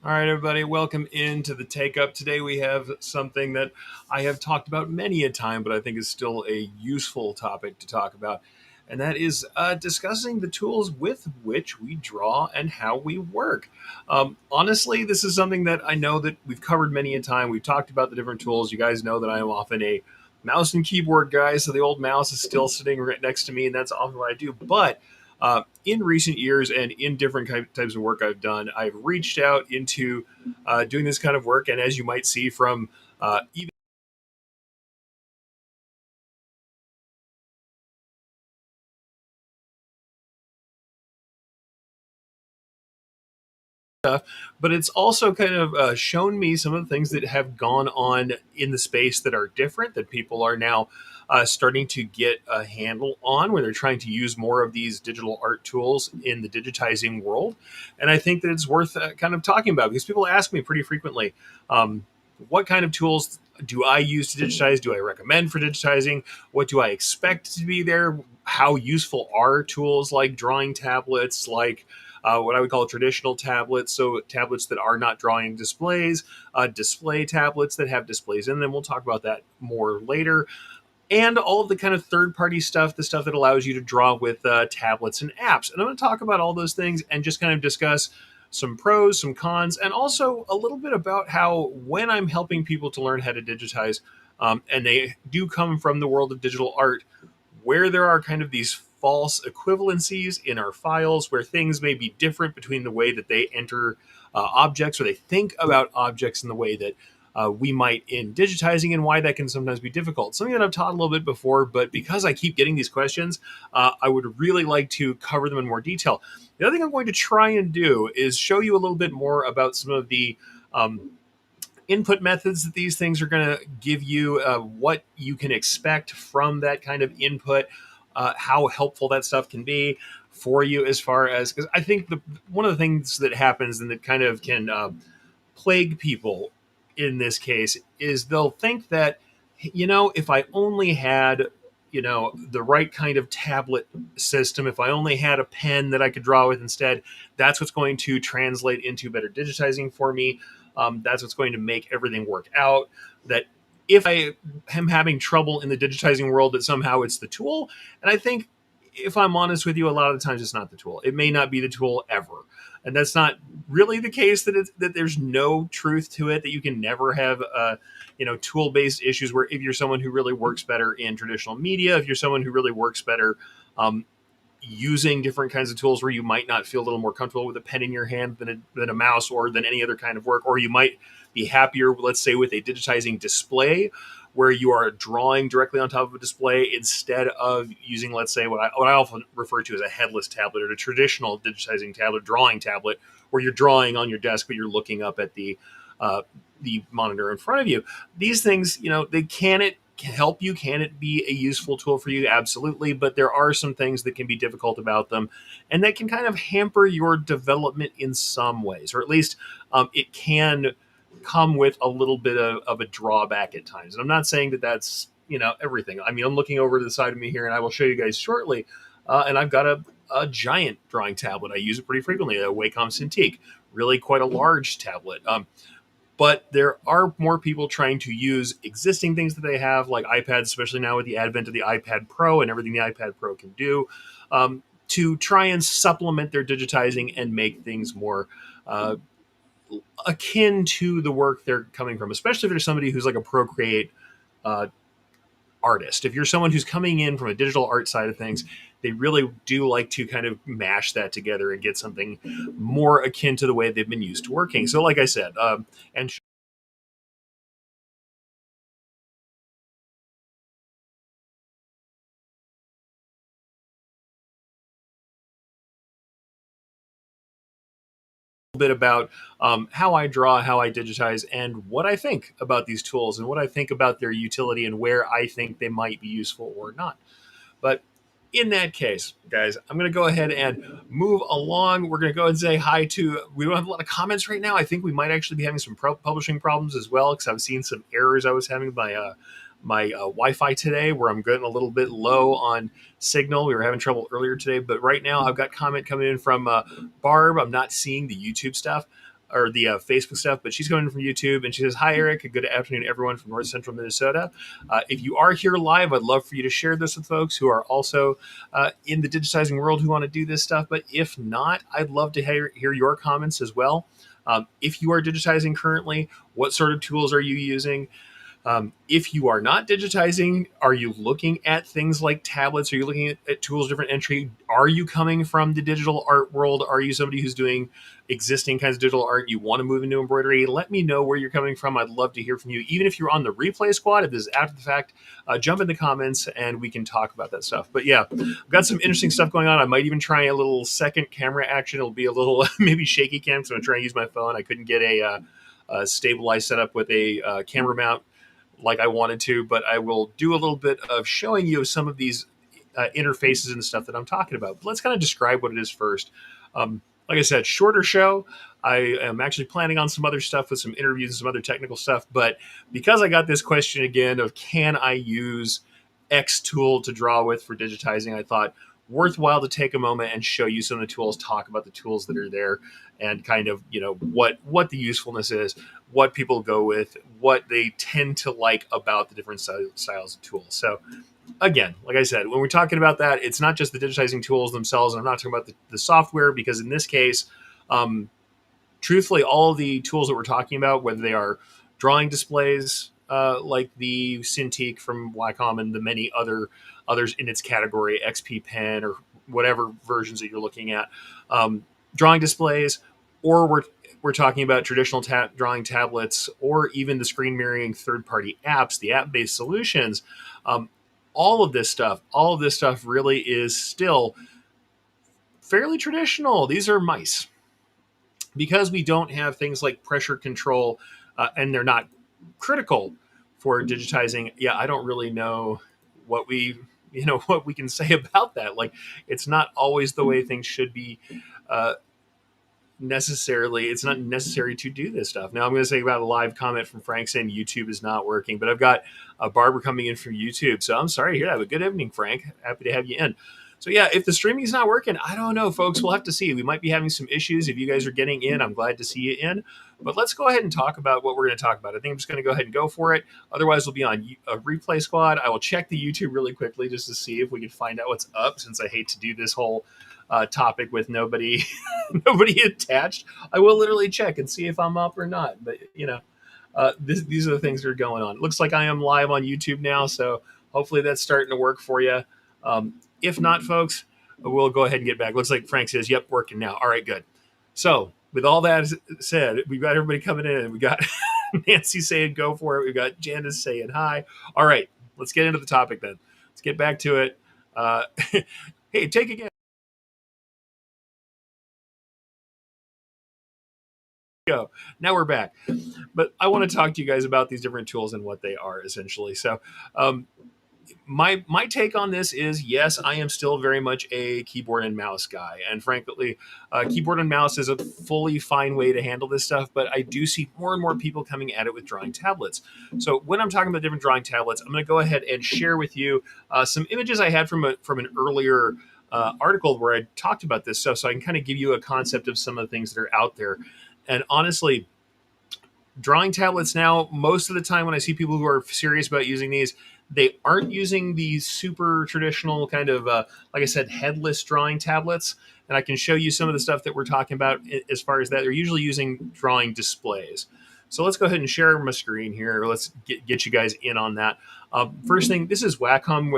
All right, everybody, welcome into the Takeup. Today we have something that I have talked about many a time, but I think is still a useful topic to talk about, and that is discussing the tools with which we draw and how we work. Honestly, this is something that I know that we've covered many a time. We've talked about the different tools. You guys know that I am often a mouse and keyboard guy, so the old mouse is still sitting right next to me, and that's often what I do. But in recent years and in different types of work I've done, I've reached out into doing this kind of work. And as you might see from even stuff, but it's also kind of shown me some of the things that have gone on in the space that are different, that people are now starting to get a handle on, where they're trying to use more of these digital art tools in the digitizing world. And I think that it's worth kind of talking about, because people ask me pretty frequently, what kind of tools do I use to digitize? Do I recommend for digitizing? What do I expect to be there? How useful are tools like drawing tablets, like what I would call traditional tablets, so tablets that are not drawing displays, display tablets that have displays in them. We'll talk about that more later. And all of the kind of third party stuff, the stuff that allows you to draw with tablets and apps. And I'm going to talk about all those things and just kind of discuss some pros, some cons, and also a little bit about how, when I'm helping people to learn how to digitize, and they do come from the world of digital art, where there are kind of these false equivalencies in our files, where things may be different between the way that they enter objects, or they think about objects in the way that we might in digitizing, and why that can sometimes be difficult. Something that I've taught a little bit before, but because I keep getting these questions, I would really like to cover them in more detail. The other thing I'm going to try and do is show you a little bit more about some of the input methods that these things are going to give you, what you can expect from that kind of input, how helpful that stuff can be for you, as far as, because I think one of the things that happens and that kind of can plague people in this case is they'll think that, if I only had, the right kind of tablet system, if I only had a pen that I could draw with instead, that's what's going to translate into better digitizing for me. That's what's going to make everything work out. That if I am having trouble in the digitizing world, that somehow it's the tool. And I think, if I'm honest with you, a lot of the times it's not the tool. It may not be the tool ever. And that's not really the case, that there's no truth to it, that you can never have tool-based issues, where if you're someone who really works better in traditional media, if you're someone who really works better using different kinds of tools, where you might not feel a little more comfortable with a pen in your hand than a mouse, or than any other kind of work, or you might be happier, let's say, with a digitizing display, where you are drawing directly on top of a display instead of using, let's say, what I often refer to as a headless tablet, or a traditional digitizing tablet, drawing tablet, where you're drawing on your desk but you're looking up at the monitor in front of you. These things, they can help you. Can it be a useful tool for you? Absolutely. But there are some things that can be difficult about them, and that can kind of hamper your development in some ways, or at least it can come with a little bit of a drawback at times. And I'm not saying that that's, everything. I mean, I'm looking over to the side of me here, and I will show you guys shortly. And I've got a giant drawing tablet. I use it pretty frequently, a Wacom Cintiq, really quite a large tablet. But there are more people trying to use existing things that they have, like iPads, especially now with the advent of the iPad Pro and everything the iPad Pro can do, to try and supplement their digitizing and make things more akin to the work they're coming from, especially if you're somebody who's like a Procreate uh, artist. If you're someone who's coming in from a digital art side of things, they really do like to kind of mash that together and get something more akin to the way they've been used to working. So, like I said, and bit about how I draw, how I digitize, and what I think about these tools, and what I think about their utility, and where I think they might be useful or not. But in that case, guys, I'm going to go ahead and move along. We're going to go and say hi to. We don't have a lot of comments right now. I think we might actually be having some publishing problems as well, because I've seen some errors I was having with my Wi-Fi today, where I'm getting a little bit low on signal. We were having trouble earlier today, but right now I've got comment coming in from Barb. I'm not seeing the YouTube stuff. or the Facebook stuff, but she's coming from YouTube, and she says, "Hi, Eric. Good afternoon, everyone from North Central Minnesota. If you are here live, I'd love for you to share this with folks who are also in the digitizing world who want to do this stuff. But if not, I'd love to hear your comments as well. If you are digitizing currently, what sort of tools are you using? If you are not digitizing, are you looking at things like tablets? Are you looking at tools, different entry? Are you coming from the digital art world? Are you somebody who's doing existing kinds of digital art? You want to move into embroidery? Let me know where you're coming from. I'd love to hear from you. Even if you're on the replay squad, if this is after the fact, jump in the comments and we can talk about that stuff. But yeah, I've got some interesting stuff going on. I might even try a little second camera action. It'll be a little maybe shaky cam because I'm trying to use my phone. I couldn't get a stabilized setup with a camera mount like I wanted to, but I will do a little bit of showing you some of these interfaces and stuff that I'm talking about. But let's kind of describe what it is first. Like I said, shorter show. I am actually planning on some other stuff with some interviews and some other technical stuff. But because I got this question again of can I use X tool to draw with for digitizing, I thought worthwhile to take a moment and show you some of the tools, talk about the tools that are there, and kind of what the usefulness is, what people go with, what they tend to like about the different styles of tools. So again, like I said, when we're talking about that, it's not just the digitizing tools themselves. And I'm not talking about the software, because in this case, truthfully, all of the tools that we're talking about, whether they are drawing displays like the Cintiq from Wacom and the many others in its category, XP Pen or whatever versions that you're looking at, drawing displays, or we're talking about traditional drawing tablets, or even the screen mirroring third-party apps, the app-based solutions. All of this stuff really is still fairly traditional. These are mice. Because we don't have things like pressure control, and they're not critical for digitizing. Yeah, I don't really know what what we can say about that. Like, it's not always the way things should be. Necessarily, it's not necessary to do this stuff. Now I'm going to say about a live comment from Frank saying YouTube is not working, but I've got a Barbara coming in from YouTube, so I'm sorry to hear that. But good evening, Frank. Happy to have you in. So yeah, if the streaming is not working, I don't know, folks. We'll have to see. We might be having some issues. If you guys are getting in, I'm glad to see you in. But let's go ahead and talk about what we're going to talk about. I think I'm just going to go ahead and go for it. Otherwise, we'll be on a replay squad. I will check the YouTube really quickly just to see if we can find out what's up, since I hate to do this whole topic with nobody attached. I will literally check and see if I'm up or not. But these are the things that are going on. It looks like I am live on YouTube now, so hopefully that's starting to work for you. If not, folks, we'll go ahead and get back. Looks like Frank says, "Yep, working now." All right, good. So with all that said, we've got everybody coming in. We got Nancy saying go for it. We've got Janice saying hi. All right, let's get into the topic then. Let's get back to it. Hey, take again. Go. Now we're back. But I want to talk to you guys about these different tools and what they are essentially. So my take on this is, yes, I am still very much a keyboard and mouse guy. And frankly, keyboard and mouse is a fully fine way to handle this stuff, but I do see more and more people coming at it with drawing tablets. So when I'm talking about different drawing tablets, I'm going to go ahead and share with you some images I had from an earlier article where I talked about this stuff, so I can kind of give you a concept of some of the things that are out there. And honestly, drawing tablets now, most of the time when I see people who are serious about using these, they aren't using these super traditional kind of, like I said, headless drawing tablets. And I can show you some of the stuff that we're talking about as far as that. They're usually using drawing displays. So let's go ahead and share my screen here. Let's get you guys in on that. First thing, this is Wacom,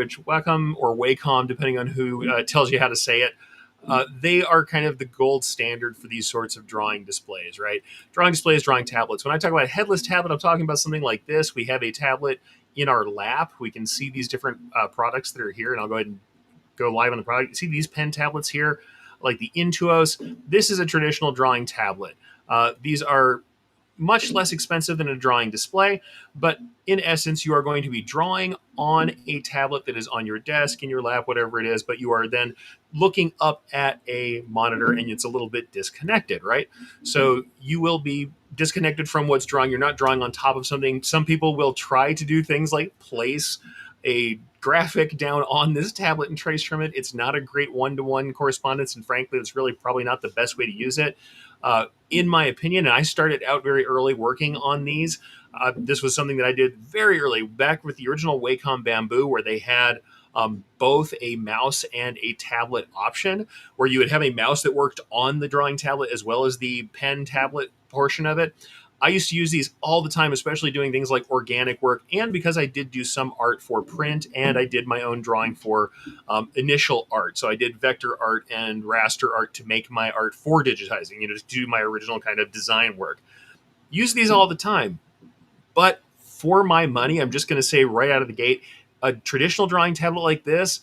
or Wacom, depending on who tells you how to say it. They are kind of the gold standard for these sorts of drawing displays, right? Drawing displays, drawing tablets. When I talk about a headless tablet, I'm talking about something like this. We have a tablet in our lap. We can see these different products that are here, and I'll go ahead and go live on the product. You see these pen tablets here, like the Intuos. This is a traditional drawing tablet. These are much less expensive than a drawing display, but in essence, you are going to be drawing on a tablet that is on your desk, in your lap, whatever it is, but you are then looking up at a monitor and it's a little bit disconnected, right? So you will be disconnected from what's drawing. You're not drawing on top of something. Some people will try to do things like place a graphic down on this tablet and trace from it. It's not a great one-to-one correspondence, and frankly, it's really probably not the best way to use it. in my opinion. And I started out very early working on these. This was something that I did very early, back with the original Wacom Bamboo, where they had both a mouse and a tablet option, where you would have a mouse that worked on the drawing tablet as well as the pen tablet portion of it. I used to use these all the time, especially doing things like organic work, and because I did do some art for print, and I did my own drawing for initial art. So I did vector art and raster art to make my art for digitizing, to do my original kind of design work. Use these all the time. But for my money, I'm just going to say right out of the gate, a traditional drawing tablet like this,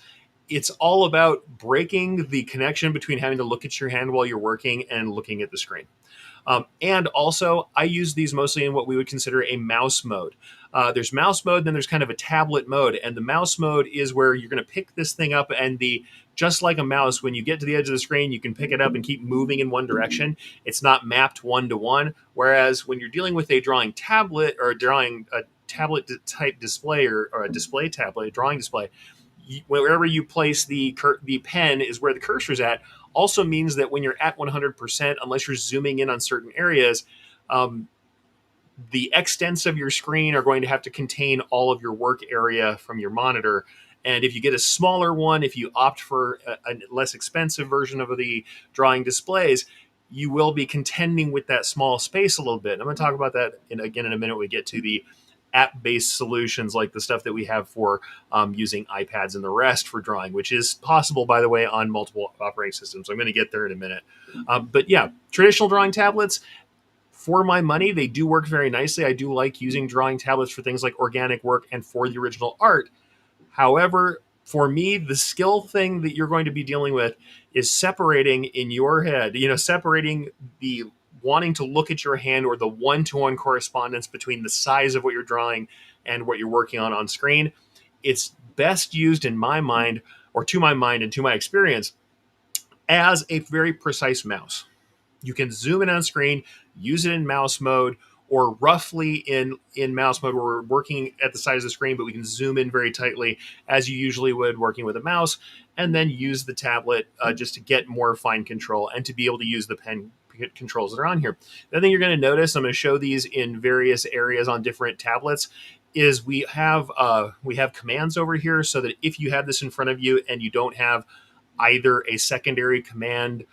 it's all about breaking the connection between having to look at your hand while you're working and looking at the screen. And also, I use these mostly in what we would consider a mouse mode. There's mouse mode, then there's kind of a tablet mode. And the mouse mode is where you're going to pick this thing up, and just like a mouse, when you get to the edge of the screen, you can pick it up and keep moving in one direction. It's not mapped one to one. Whereas when you're dealing with a drawing tablet or drawing a tablet type display, or a display tablet, a drawing display, wherever you place the pen is where the cursor is at. Also means that when you're at 100%, unless you're zooming in on certain areas, um, the extents of your screen are going to have to contain all of your work area from your monitor. And if you get a smaller one, if you opt for a less expensive version of the drawing displays, you will be contending with that small space a little bit. And I'm going to talk about that again in a minute when we get to the app-based solutions, like the stuff that we have for using iPads and the rest for drawing, which is possible, by the way, on multiple operating systems. I'm going to get there in a minute. But yeah, traditional drawing tablets, for my money, they do work very nicely. I do like using drawing tablets for things like organic work and for the original art. However, for me, the skill thing that you're going to be dealing with is separating in your head, separating the wanting to look at your hand, or the one-to-one correspondence between the size of what you're drawing and what you're working on screen. It's best used in my mind, or to my mind and to my experience, as a very precise mouse. You can zoom in on screen, use it in mouse mode, or roughly in mouse mode where we're working at the size of the screen, but we can zoom in very tightly as you usually would working with a mouse, and then use the tablet just to get more fine control and to be able to use the pen controls that are on here. The other thing you're going to notice, I'm going to show these in various areas on different tablets, is we have commands over here, so that if you have this in front of you and you don't have either a secondary command,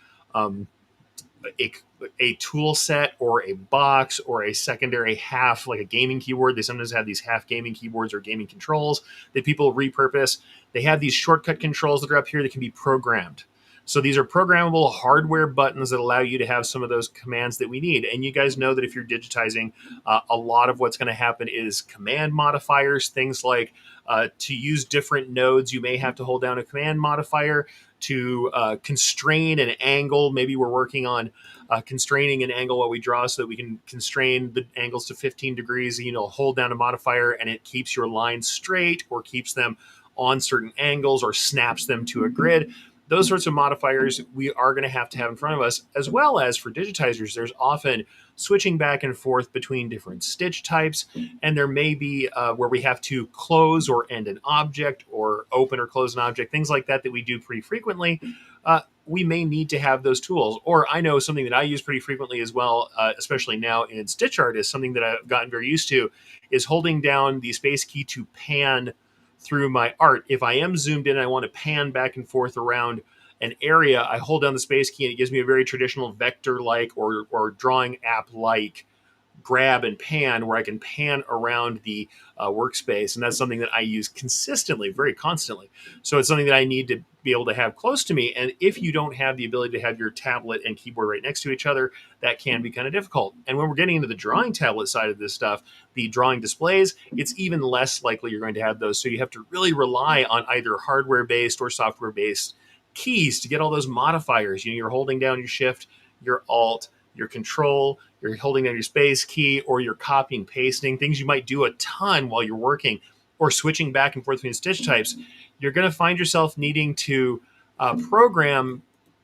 a tool set or a box or a secondary half, like a gaming keyboard. They sometimes have these half gaming keyboards or gaming controls that people repurpose. They have these shortcut controls that are up here that can be programmed. So these are programmable hardware buttons that allow you to have some of those commands that we need. And you guys know that if you're digitizing, a lot of what's going to happen is command modifiers, things like to use different nodes, you may have to hold down a command modifier to constrain an angle. Maybe we're working on constraining an angle while we draw, so that we can constrain the angles to 15 degrees. Hold down a modifier and it keeps your lines straight, or keeps them on certain angles, or snaps them to a grid. Those sorts of modifiers we are going to have in front of us, as well as for digitizers. There's often switching back and forth between different stitch types, and there may be where we have to close or end an object, or open or close an object, things like that we do pretty frequently. We may need to have those tools. Or I know something that I use pretty frequently as well, especially now in Stitch Art, is something that I've gotten very used to, is holding down the space key to pan through my art. If I am zoomed in and I want to pan back and forth around an area, I hold down the space key and it gives me a very traditional vector-like or drawing app-like grab and pan, where I can pan around the workspace. And that's something that I use consistently, very constantly. So it's something that I need to be able to have close to me. And if you don't have the ability to have your tablet and keyboard right next to each other, that can be kind of difficult. And when we're getting into the drawing tablet side of this stuff, the drawing displays, it's even less likely you're going to have those. So you have to really rely on either hardware-based or software-based keys to get all those modifiers. You're holding down your shift, your alt, your control, you're holding down your space key, or you're copying, pasting, things you might do a ton while you're working, or switching back and forth between stitch types. You're going to find yourself needing to program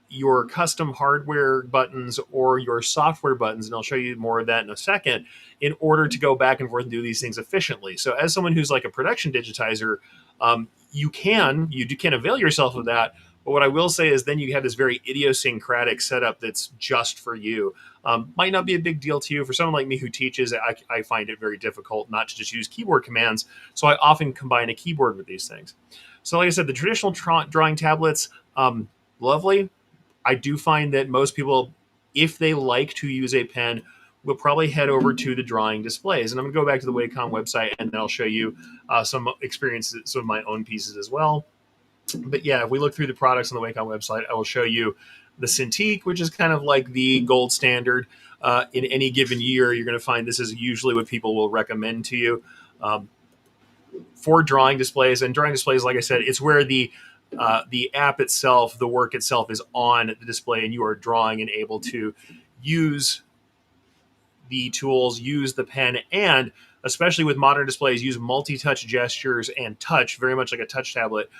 your custom hardware buttons or your software buttons, and I'll show you more of that in a second, in order to go back and forth and do these things efficiently. So as someone who's like a production digitizer, you can avail yourself of that, But what I will say is then you have this very idiosyncratic setup that's just for you. Might not be a big deal to you. For someone like me who teaches, I find it very difficult not to just use keyboard commands. So I often combine a keyboard with these things. So, like I said, the traditional drawing tablets, lovely. I do find that most people, if they like to use a pen, will probably head over to the drawing displays. And I'm going to go back to the Wacom website, and then I'll show you some experiences, some of my own pieces as well. But yeah, if we look through the products on the Wacom website, I will show you the Cintiq, which is kind of like the gold standard. In any given year, you're going to find this is usually what people will recommend to you um, for drawing displays. And drawing displays, like I said, it's where the app itself, the work itself, is on the display, and you are drawing and able to use the tools, use the pen, and especially with modern displays, use multi-touch gestures and touch, very much like a touch tablet.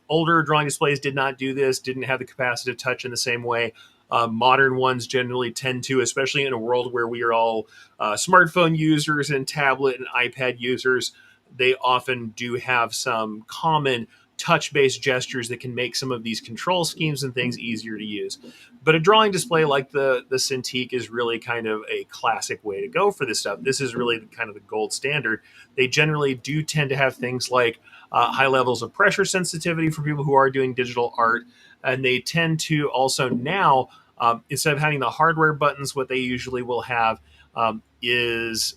Older drawing displays did not do this, didn't have the capacitive touch in the same way. Modern ones generally tend to, especially in a world where we are all smartphone users and tablet and iPad users, they often do have some common touch-based gestures that can make some of these control schemes and things easier to use. But a drawing display like the Cintiq is really kind of a classic way to go for this stuff. This is really kind of the gold standard. They generally do tend to have things like high levels of pressure sensitivity for people who are doing digital art, and they tend to also now, instead of having the hardware buttons, what they usually will have is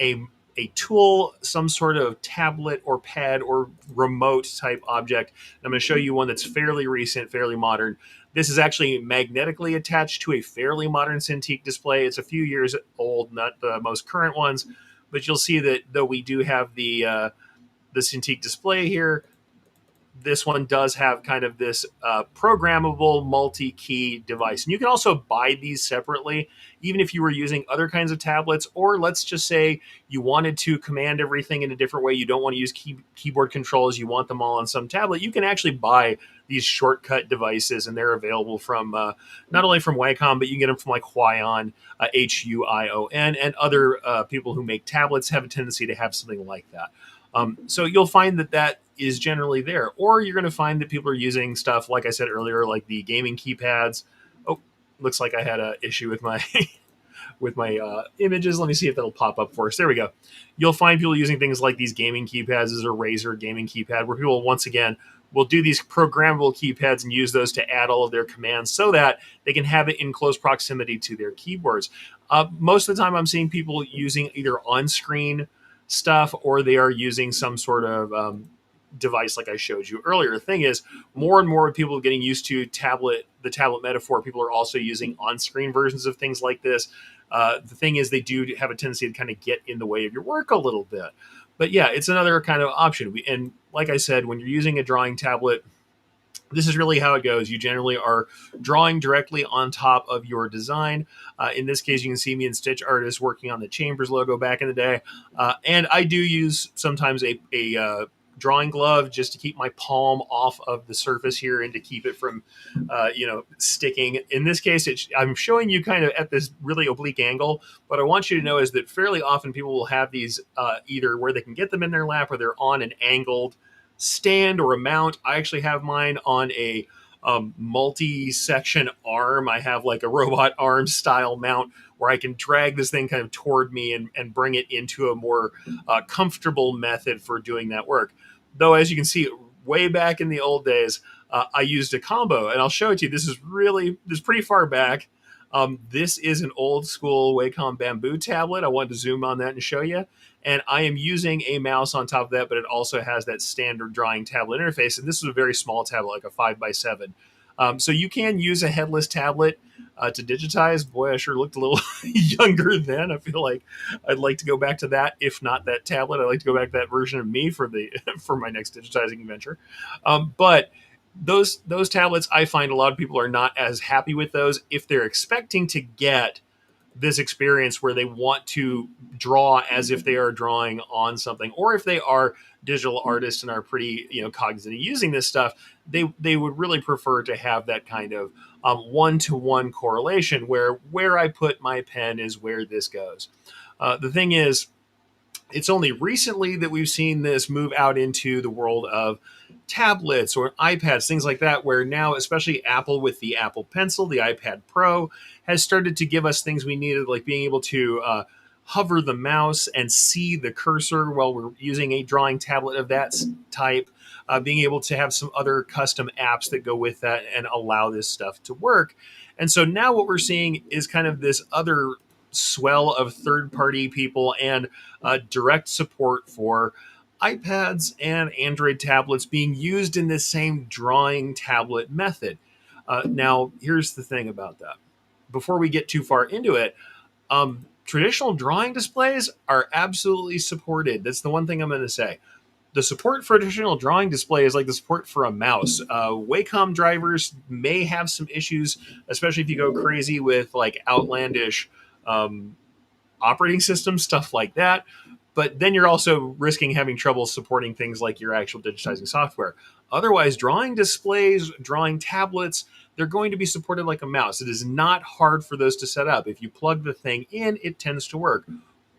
a a tool, some sort of tablet or pad or remote type object. I'm going to show you one that's fairly recent, fairly modern. This is actually magnetically attached to a fairly modern Cintiq display. It's a few years old, not the most current ones, but you'll see that though we do have the Cintiq display here, this one does have kind of this programmable multi-key device. And you can also buy these separately, even if you were using other kinds of tablets, or let's just say you wanted to command everything in a different way. You don't want to use keyboard controls. You want them all on some tablet. You can actually buy these shortcut devices, and they're available from not only from Wacom, but you can get them from like Huion, Huion, and other people who make tablets have a tendency to have something like that. So you'll find that that is generally there. Or you're going to find that people are using stuff, like I said earlier, like the gaming keypads. Oh, looks like I had an issue with my with my images. Let me see if that'll pop up for us. There we go. You'll find people using things like these gaming keypads as a Razer gaming keypad, where people, once again, will do these programmable keypads and use those to add all of their commands so that they can have it in close proximity to their keyboards. Most of the time, I'm seeing people using either on-screen stuff or they are using some sort of device like I showed you earlier. The thing is, more and more people are getting used to the tablet metaphor. People are also using on-screen versions of things like this. The thing is, they do have a tendency to kind of get in the way of your work a little bit. But yeah, it's another kind of option. And like I said, when you're using a drawing tablet, this is really how it goes. You generally are drawing directly on top of your design. In this case, you can see me in Stitch Artist working on the Chambers logo back in the day. And I do use sometimes a drawing glove just to keep my palm off of the surface here and to keep it from, sticking. In this case, I'm showing you kind of at this really oblique angle. What I want you to know is that fairly often people will have these either where they can get them in their lap or they're on an angled stand or a mount. I actually have mine on a multi-section arm. I have like a robot arm style mount where I can drag this thing kind of toward me and bring it into a more comfortable method for doing that work. Though, as you can see, way back in the old days, I used a combo, and I'll show it to you. This is pretty far back. This is an old school Wacom bamboo tablet. I wanted to zoom on that and show you. And I am using a mouse on top of that, but it also has that standard drawing tablet interface. And this is a very small tablet, like a 5x7. So you can use a headless tablet to digitize. Boy, I sure looked a little younger then. I feel like I'd like to go back to that. If not that tablet, I'd like to go back to that version of me for for my next digitizing venture. But those tablets, I find a lot of people are not as happy with those if they're expecting to get this experience where they want to draw as if they are drawing on something, or if they are digital artists and are pretty cognizant of using this stuff, they would really prefer to have that kind of one-to-one correlation where I put my pen is where this goes. The thing is, It's only recently that we've seen this move out into the world of tablets or iPads, things like that, where now, especially Apple with the Apple Pencil, the iPad Pro, has started to give us things we needed, like being able to hover the mouse and see the cursor while we're using a drawing tablet of that type, being able to have some other custom apps that go with that and allow this stuff to work. And so now what we're seeing is kind of this other swell of third party people and direct support for iPads and Android tablets being used in this same drawing tablet method. Now, here's the thing about that. Before we get too far into it, traditional drawing displays are absolutely supported. That's the one thing I'm going to say. The support for a traditional drawing display is like the support for a mouse. Wacom drivers may have some issues, especially if you go crazy with like outlandish um, operating systems, stuff like that. But then you're also risking having trouble supporting things like your actual digitizing software. Otherwise, drawing displays, drawing tablets, they're going to be supported like a mouse. It is not hard for those to set up. If you plug the thing in, it tends to work.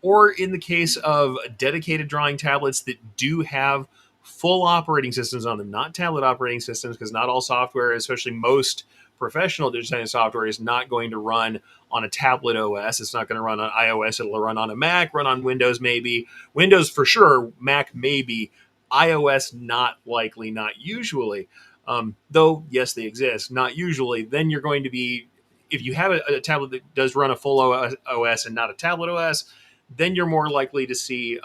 Or in the case of dedicated drawing tablets that do have full operating systems on them, not tablet operating systems, because not all software, especially most professional digitizing software, is not going to run on a tablet OS. It's not going to run on iOS. It'll run on a Mac, run on Windows maybe. Windows for sure, Mac maybe. iOS not likely, not usually. Though, yes, they exist, not usually. Then you're going to be, if you have a tablet that does run a full OS and not a tablet OS, then you're more likely to see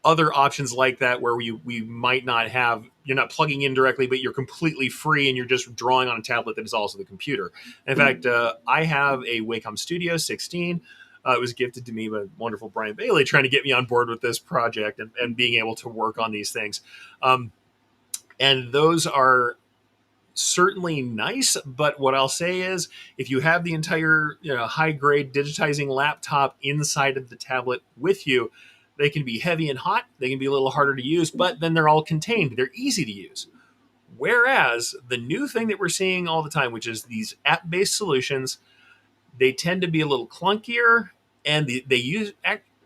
other options like that where we might not have, you're not plugging in directly, but you're completely free and you're just drawing on a tablet that is also the computer. In fact, I have a Wacom Studio 16. It was gifted to me by wonderful Brian Bailey, trying to get me on board with this project and being able to work on these things. And those are certainly nice, but what I'll say is if you have the entire high grade digitizing laptop inside of the tablet with you, they can be heavy and hot, they can be a little harder to use, but then they're all contained, they're easy to use. Whereas the new thing that we're seeing all the time, which is these app-based solutions, they tend to be a little clunkier, and they use,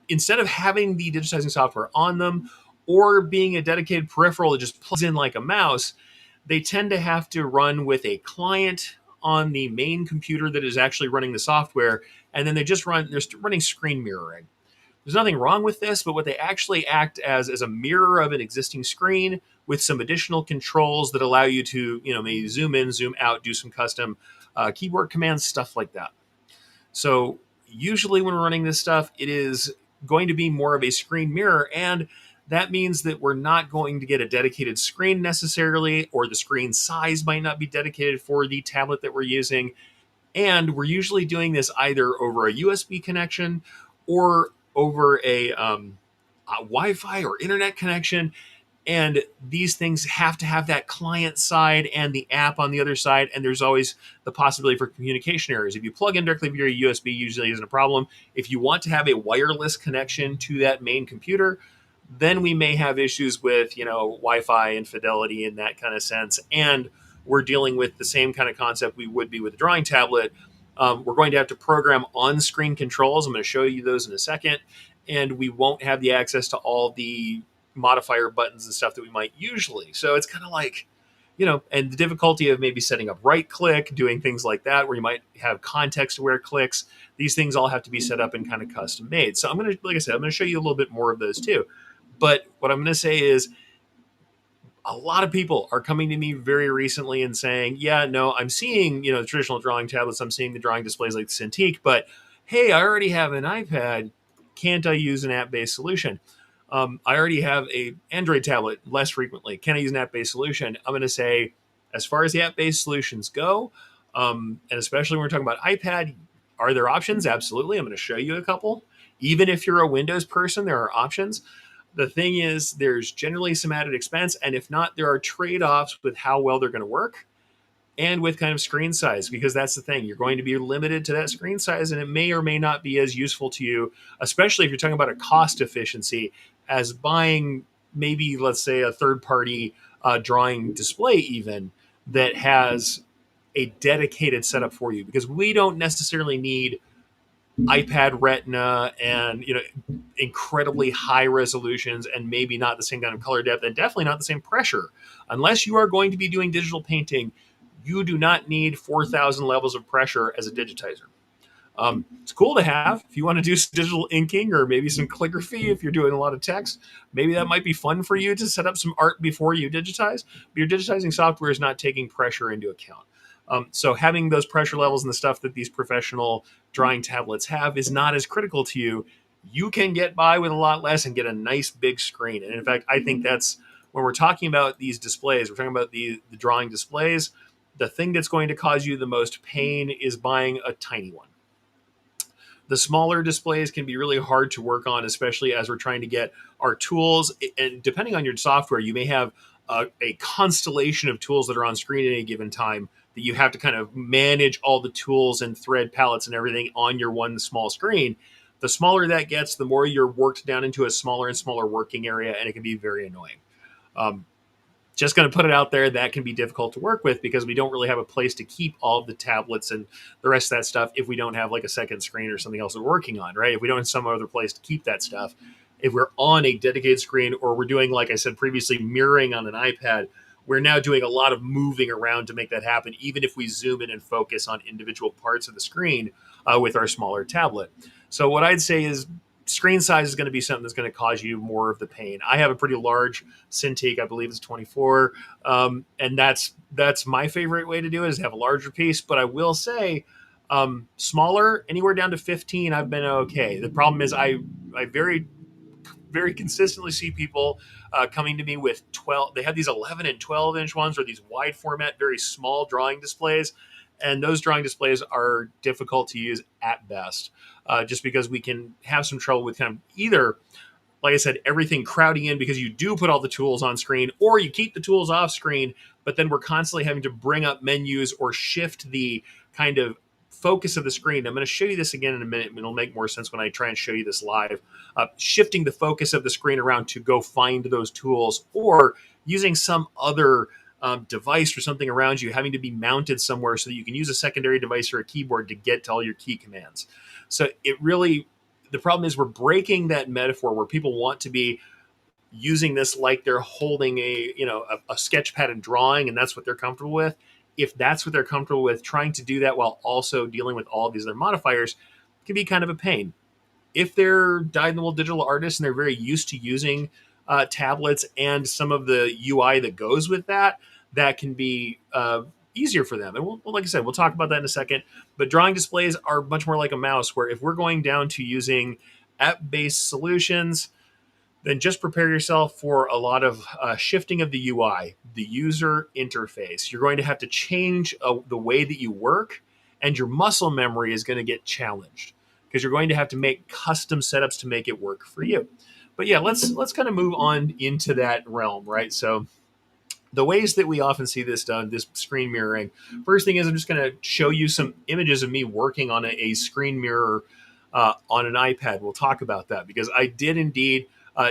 instead of having the digitizing software on them or being a dedicated peripheral that just plugs in like a mouse, they tend to have to run with a client on the main computer that is actually running the software, and then they're running screen mirroring. There's nothing wrong with this, but what they actually act as is a mirror of an existing screen with some additional controls that allow you to, maybe zoom in, zoom out, do some custom keyboard commands, stuff like that. So usually when we're running this stuff, it is going to be more of a screen mirror, and that means that we're not going to get a dedicated screen necessarily, or the screen size might not be dedicated for the tablet that we're using. And we're usually doing this either over a USB connection or over a Wi-Fi or internet connection. And these things have to have that client side and the app on the other side. And there's always the possibility for communication errors. If you plug in directly via USB, usually isn't a problem. If you want to have a wireless connection to that main computer, then we may have issues with, Wi-Fi and fidelity in that kind of sense. And we're dealing with the same kind of concept we would be with a drawing tablet. We're going to have to program on-screen controls. I'm going to show you those in a second. And we won't have the access to all the modifier buttons and stuff that we might usually. So it's kind of like, and the difficulty of maybe setting up right click, doing things like that, where you might have context aware clicks. These things all have to be set up and kind of custom made. So I'm going to, like I said, I'm going to show you a little bit more of those too. But what I'm going to say is a lot of people are coming to me very recently and saying, yeah, no, I'm seeing, the traditional drawing tablets. I'm seeing the drawing displays like the Cintiq, but hey, I already have an iPad. Can't I use an app-based solution? I already have a Android tablet less frequently. Can I use an app-based solution? I'm going to say, as far as the app-based solutions go, and especially when we're talking about iPad, are there options? Absolutely. I'm going to show you a couple. Even if you're a Windows person, there are options. The thing is, there's generally some added expense, and if not, there are trade-offs with how well they're going to work and with kind of screen size, because that's the thing. You're going to be limited to that screen size, and it may or may not be as useful to you, especially if you're talking about a cost efficiency, as buying maybe, let's say, a third-party drawing display even that has a dedicated setup for you, because we don't necessarily need iPad Retina and incredibly high resolutions and maybe not the same kind of color depth and definitely not the same pressure. Unless you are going to be doing digital painting, you do not need 4,000 levels of pressure as a digitizer. It's cool to have if you want to do some digital inking or maybe some calligraphy. If you're doing a lot of text, maybe that might be fun for you to set up some art before you digitize. But your digitizing software is not taking pressure into account. So having those pressure levels and the stuff that these professional drawing tablets have is not as critical to you. You can get by with a lot less and get a nice big screen. And in fact, I think that's when we're talking about these displays, we're talking about the drawing displays. The thing that's going to cause you the most pain is buying a tiny one. The smaller displays can be really hard to work on, especially as we're trying to get our tools. And depending on your software, you may have a constellation of tools that are on screen at any given time that you have to kind of manage all the tools and thread palettes and everything on your one small screen. The smaller that gets, the more you're worked down into a smaller and smaller working area, and it can be very annoying. Um, just going to put it out there, that can be difficult to work with because we don't really have a place to keep all of the tablets and the rest of that stuff if we don't have like a second screen or something else we're working on, right? If we don't have some other place to keep that stuff, if we're on a dedicated screen or we're doing, like I said previously, mirroring on an iPad, we're now doing a lot of moving around to make that happen, even if we zoom in and focus on individual parts of the screen with our smaller tablet. So what I'd say is screen size is going to be something that's going to cause you more of the pain. I have a pretty large Cintiq, I believe it's 24, and that's my favorite way to do it is have a larger piece. But I will say, smaller, anywhere down to 15, I've been okay. The problem is I very consistently see people coming to me with 12. They have these 11 and 12-inch ones or these wide format, very small drawing displays. And those drawing displays are difficult to use at best, just because we can have some trouble with kind of either, like I said, everything crowding in because you do put all the tools on screen or you keep the tools off screen, but then we're constantly having to bring up menus or shift the kind of focus of the screen. I'm going to show you this again in a minute, and it'll make more sense when I try and show you this live. Shifting the focus of the screen around to go find those tools or using some other device or something around you having to be mounted somewhere so that you can use a secondary device or a keyboard to get to all your key commands. So it really, the problem is we're breaking that metaphor where people want to be using this like they're holding a sketch pad and drawing, and that's what they're comfortable with. If that's what they're comfortable with, trying to do that while also dealing with all of these other modifiers can be kind of a pain. If they're dyed-in-the-wool digital artists and they're very used to using tablets and some of the UI that goes with that, that can be easier for them. And like I said, we'll talk about that in a second. But drawing displays are much more like a mouse, where if we're going down to using app-based solutions, then just prepare yourself for a lot of shifting of the UI, the user interface. You're going to have to change the way that you work, and your muscle memory is going to get challenged because you're going to have to make custom setups to make it work for you. But yeah, let's kind of move on into that realm, right? So the ways that we often see this done, this screen mirroring. First thing is I'm just going to show you some images of me working on a screen mirror on an iPad. We'll talk about that because I did indeed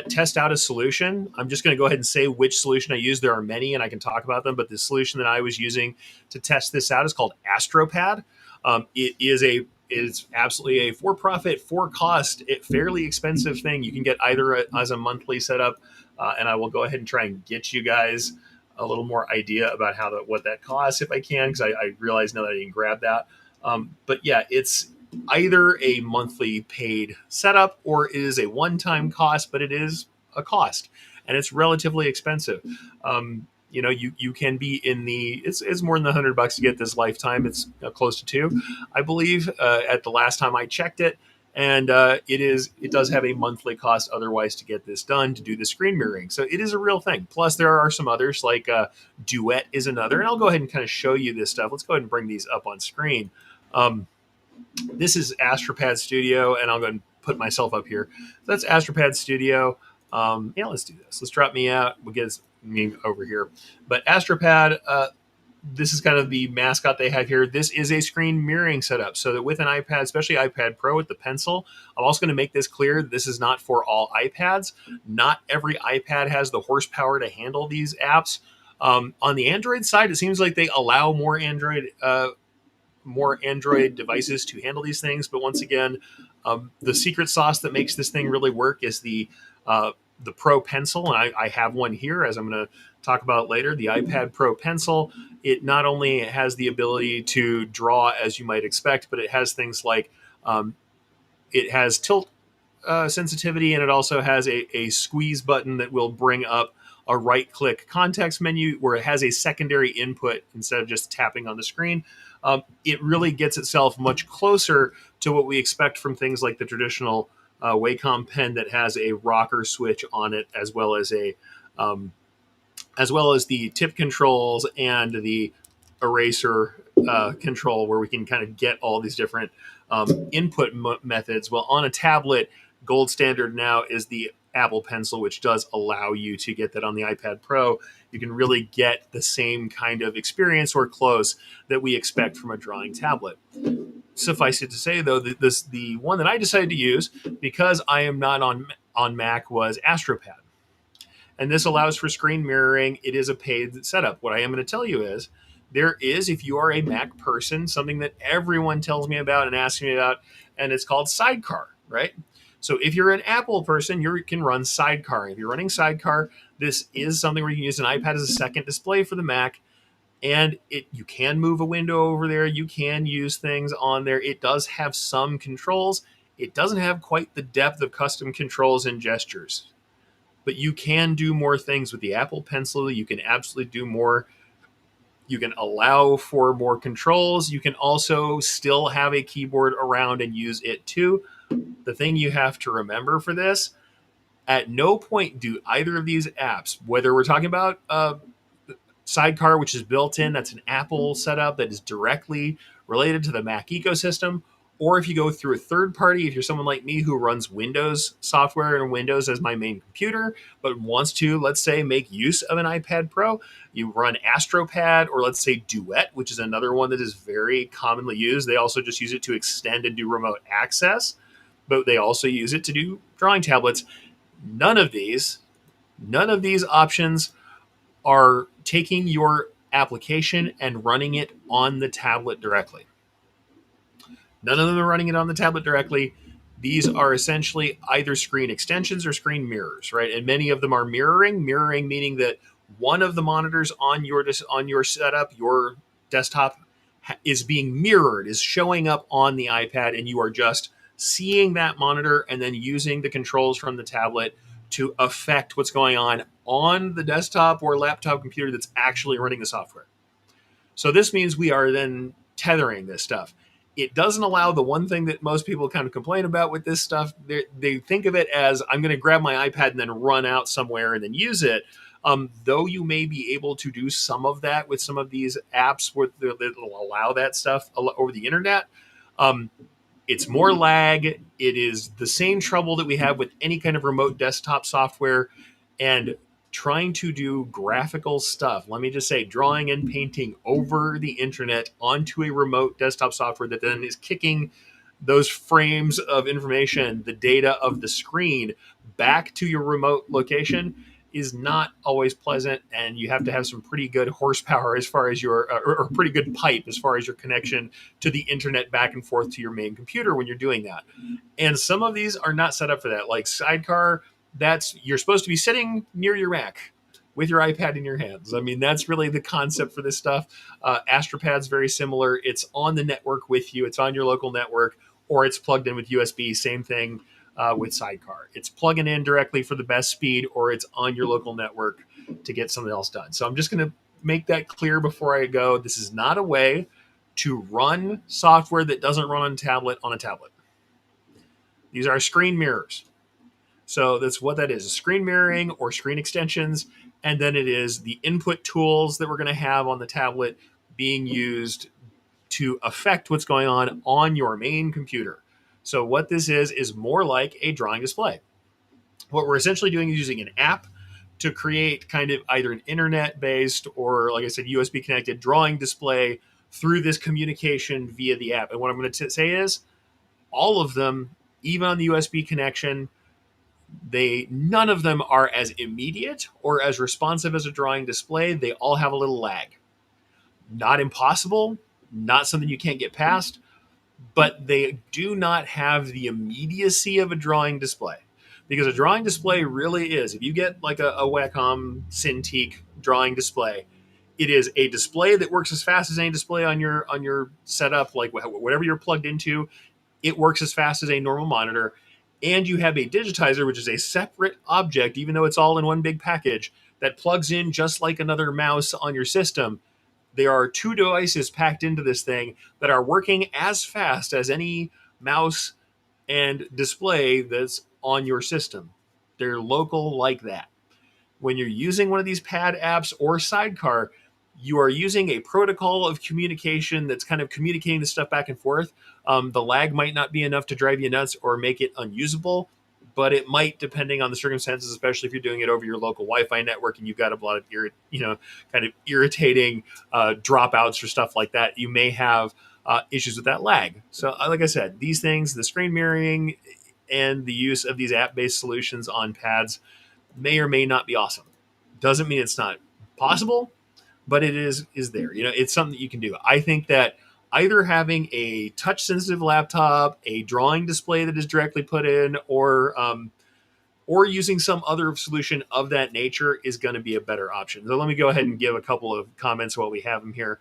test out a solution. I'm just going to go ahead and say which solution I used. There are many, and I can talk about them. But the solution that I was using to test this out is called AstroPad. It is absolutely a for-profit, for-cost, fairly expensive thing. You can get either as a monthly setup, and I will go ahead and try and get you guys a little more idea about what that costs if I can, because I realize now that I didn't grab that. But yeah, it's either a monthly paid setup or it is a one-time cost, but it is a cost and it's relatively expensive. You can be in it's more than $100 to get this lifetime. It's close to two, I believe, at the last time I checked it. And it does have a monthly cost otherwise to get this done, to do the screen mirroring. So it is a real thing. Plus there are some others like Duet is another, and I'll go ahead and kind of show you this stuff. Let's go ahead and bring these up on screen. This is AstroPad Studio, and I'll go ahead and put myself up here. So that's AstroPad Studio. Let's do this. Let's drop me out. We'll get me over here. But AstroPad, this is kind of the mascot they have here. This is a screen mirroring setup, so that with an iPad, especially iPad Pro with the pencil, I'm also going to make this clear. This is not for all iPads. Not every iPad has the horsepower to handle these apps. On the Android side, it seems like they allow more Android more Android devices to handle these things. But once again, the secret sauce that makes this thing really work is the Pro Pencil, and I have one here, as I'm going to talk about later. The iPad Pro Pencil. It not only has the ability to draw as you might expect, but it has things like it has tilt sensitivity, and it also has a squeeze button that will bring up a right click context menu where it has a secondary input instead of just tapping on the screen. It really gets itself much closer to what we expect from things like the traditional Wacom pen that has a rocker switch on it, um, as well as the tip controls and the eraser control, where we can kind of get all these different input methods. Well, on a tablet, gold standard now is the Apple Pencil, which does allow you to get that on the iPad Pro. You can really get the same kind of experience or close that we expect from a drawing tablet. Suffice it to say, though, that the one that I decided to use, because I am not on Mac, was AstroPad. And this allows for screen mirroring. It is a paid setup. What I am going to tell you is there is, if you are a Mac person, something that everyone tells me about and asks me about, and it's called Sidecar, right? So if you're an Apple person, you can run Sidecar. If you're running Sidecar, this is something where you can use an iPad as a second display for the Mac, and you can move a window over there. You can use things on there. It does have some controls. It doesn't have quite the depth of custom controls and gestures, but you can do more things with the Apple Pencil. You can absolutely do more. You can allow for more controls. You can also still have a keyboard around and use it too. The thing you have to remember for this, at no point do either of these apps, whether we're talking about Sidecar, which is built in, that's an Apple setup that is directly related to the Mac ecosystem, or if you go through a third party, if you're someone like me who runs Windows software and Windows as my main computer, but wants to, let's say, make use of an iPad Pro, you run AstroPad, or let's say Duet, which is another one that is very commonly used. They also just use it to extend and do remote access, but they also use it to do drawing tablets. None of these options are taking your application and running it on the tablet directly. None of them are running it on the tablet directly. These are essentially either screen extensions or screen mirrors, right? And many of them are mirroring meaning that one of the monitors on your setup, your desktop, is being mirrored, is showing up on the iPad, and you are just seeing that monitor and then using the controls from the tablet to affect what's going on the desktop or laptop computer that's actually running the software. So this means we are then tethering this stuff. It doesn't allow the one thing that most people kind of complain about with this stuff. They think of it as, I'm going to grab my iPad and then run out somewhere and then use it. Though you may be able to do some of that with some of these apps that will allow that stuff over the internet. It's more lag. It is the same trouble that we have with any kind of remote desktop software. And trying to do graphical stuff, let me just say, drawing and painting over the internet onto a remote desktop software that then is kicking those frames of information, the data of the screen, back to your remote location, is not always pleasant, and you have to have some pretty good horsepower as far as or pretty good pipe as far as your connection to the internet back and forth to your main computer when you're doing that. And some of these are not set up for that. Like Sidecar, you're supposed to be sitting near your Mac with your iPad in your hands. I mean, that's really the concept for this stuff. AstroPad's very similar. It's on the network with you. It's on your local network, or it's plugged in with USB. Same thing with Sidecar. It's plugging in directly for the best speed, or it's on your local network to get something else done. So I'm just going to make that clear before I go. This is not a way to run software that doesn't run on a tablet. These are screen mirrors. So that's what that is, screen mirroring or screen extensions. And then it is the input tools that we're going to have on the tablet being used to affect what's going on your main computer. So what this is more like a drawing display. What we're essentially doing is using an app to create kind of either an internet-based or, like I said, USB-connected drawing display through this communication via the app. And what I'm going to say is all of them, even on the USB connection, none of them are as immediate or as responsive as a drawing display. They all have a little lag. Not impossible, not something you can't get past, but they do not have the immediacy of a drawing display. Because a drawing display really is, if you get like a Wacom Cintiq drawing display, it is a display that works as fast as any display on your setup, like whatever you're plugged into. It works as fast as a normal monitor, and you have a digitizer, which is a separate object, even though it's all in one big package, that plugs in just like another mouse on your system. There are two devices packed into this thing that are working as fast as any mouse and display that's on your system. They're local like that. When you're using one of these pad apps or Sidecar, you are using a protocol of communication that's kind of communicating the stuff back and forth. The lag might not be enough to drive you nuts or make it unusable, but it might, depending on the circumstances, especially if you're doing it over your local Wi-Fi network and you've got a lot of kind of irritating dropouts or stuff like that. You may have issues with that lag. So, like I said, these things, the screen mirroring and the use of these app-based solutions on pads may or may not be awesome. Doesn't mean it's not possible, but it is there. It's something that you can do. I think that either having a touch sensitive laptop, a drawing display that is directly put in, or using some other solution of that nature is going to be a better option. So let me go ahead and give a couple of comments while we have them here.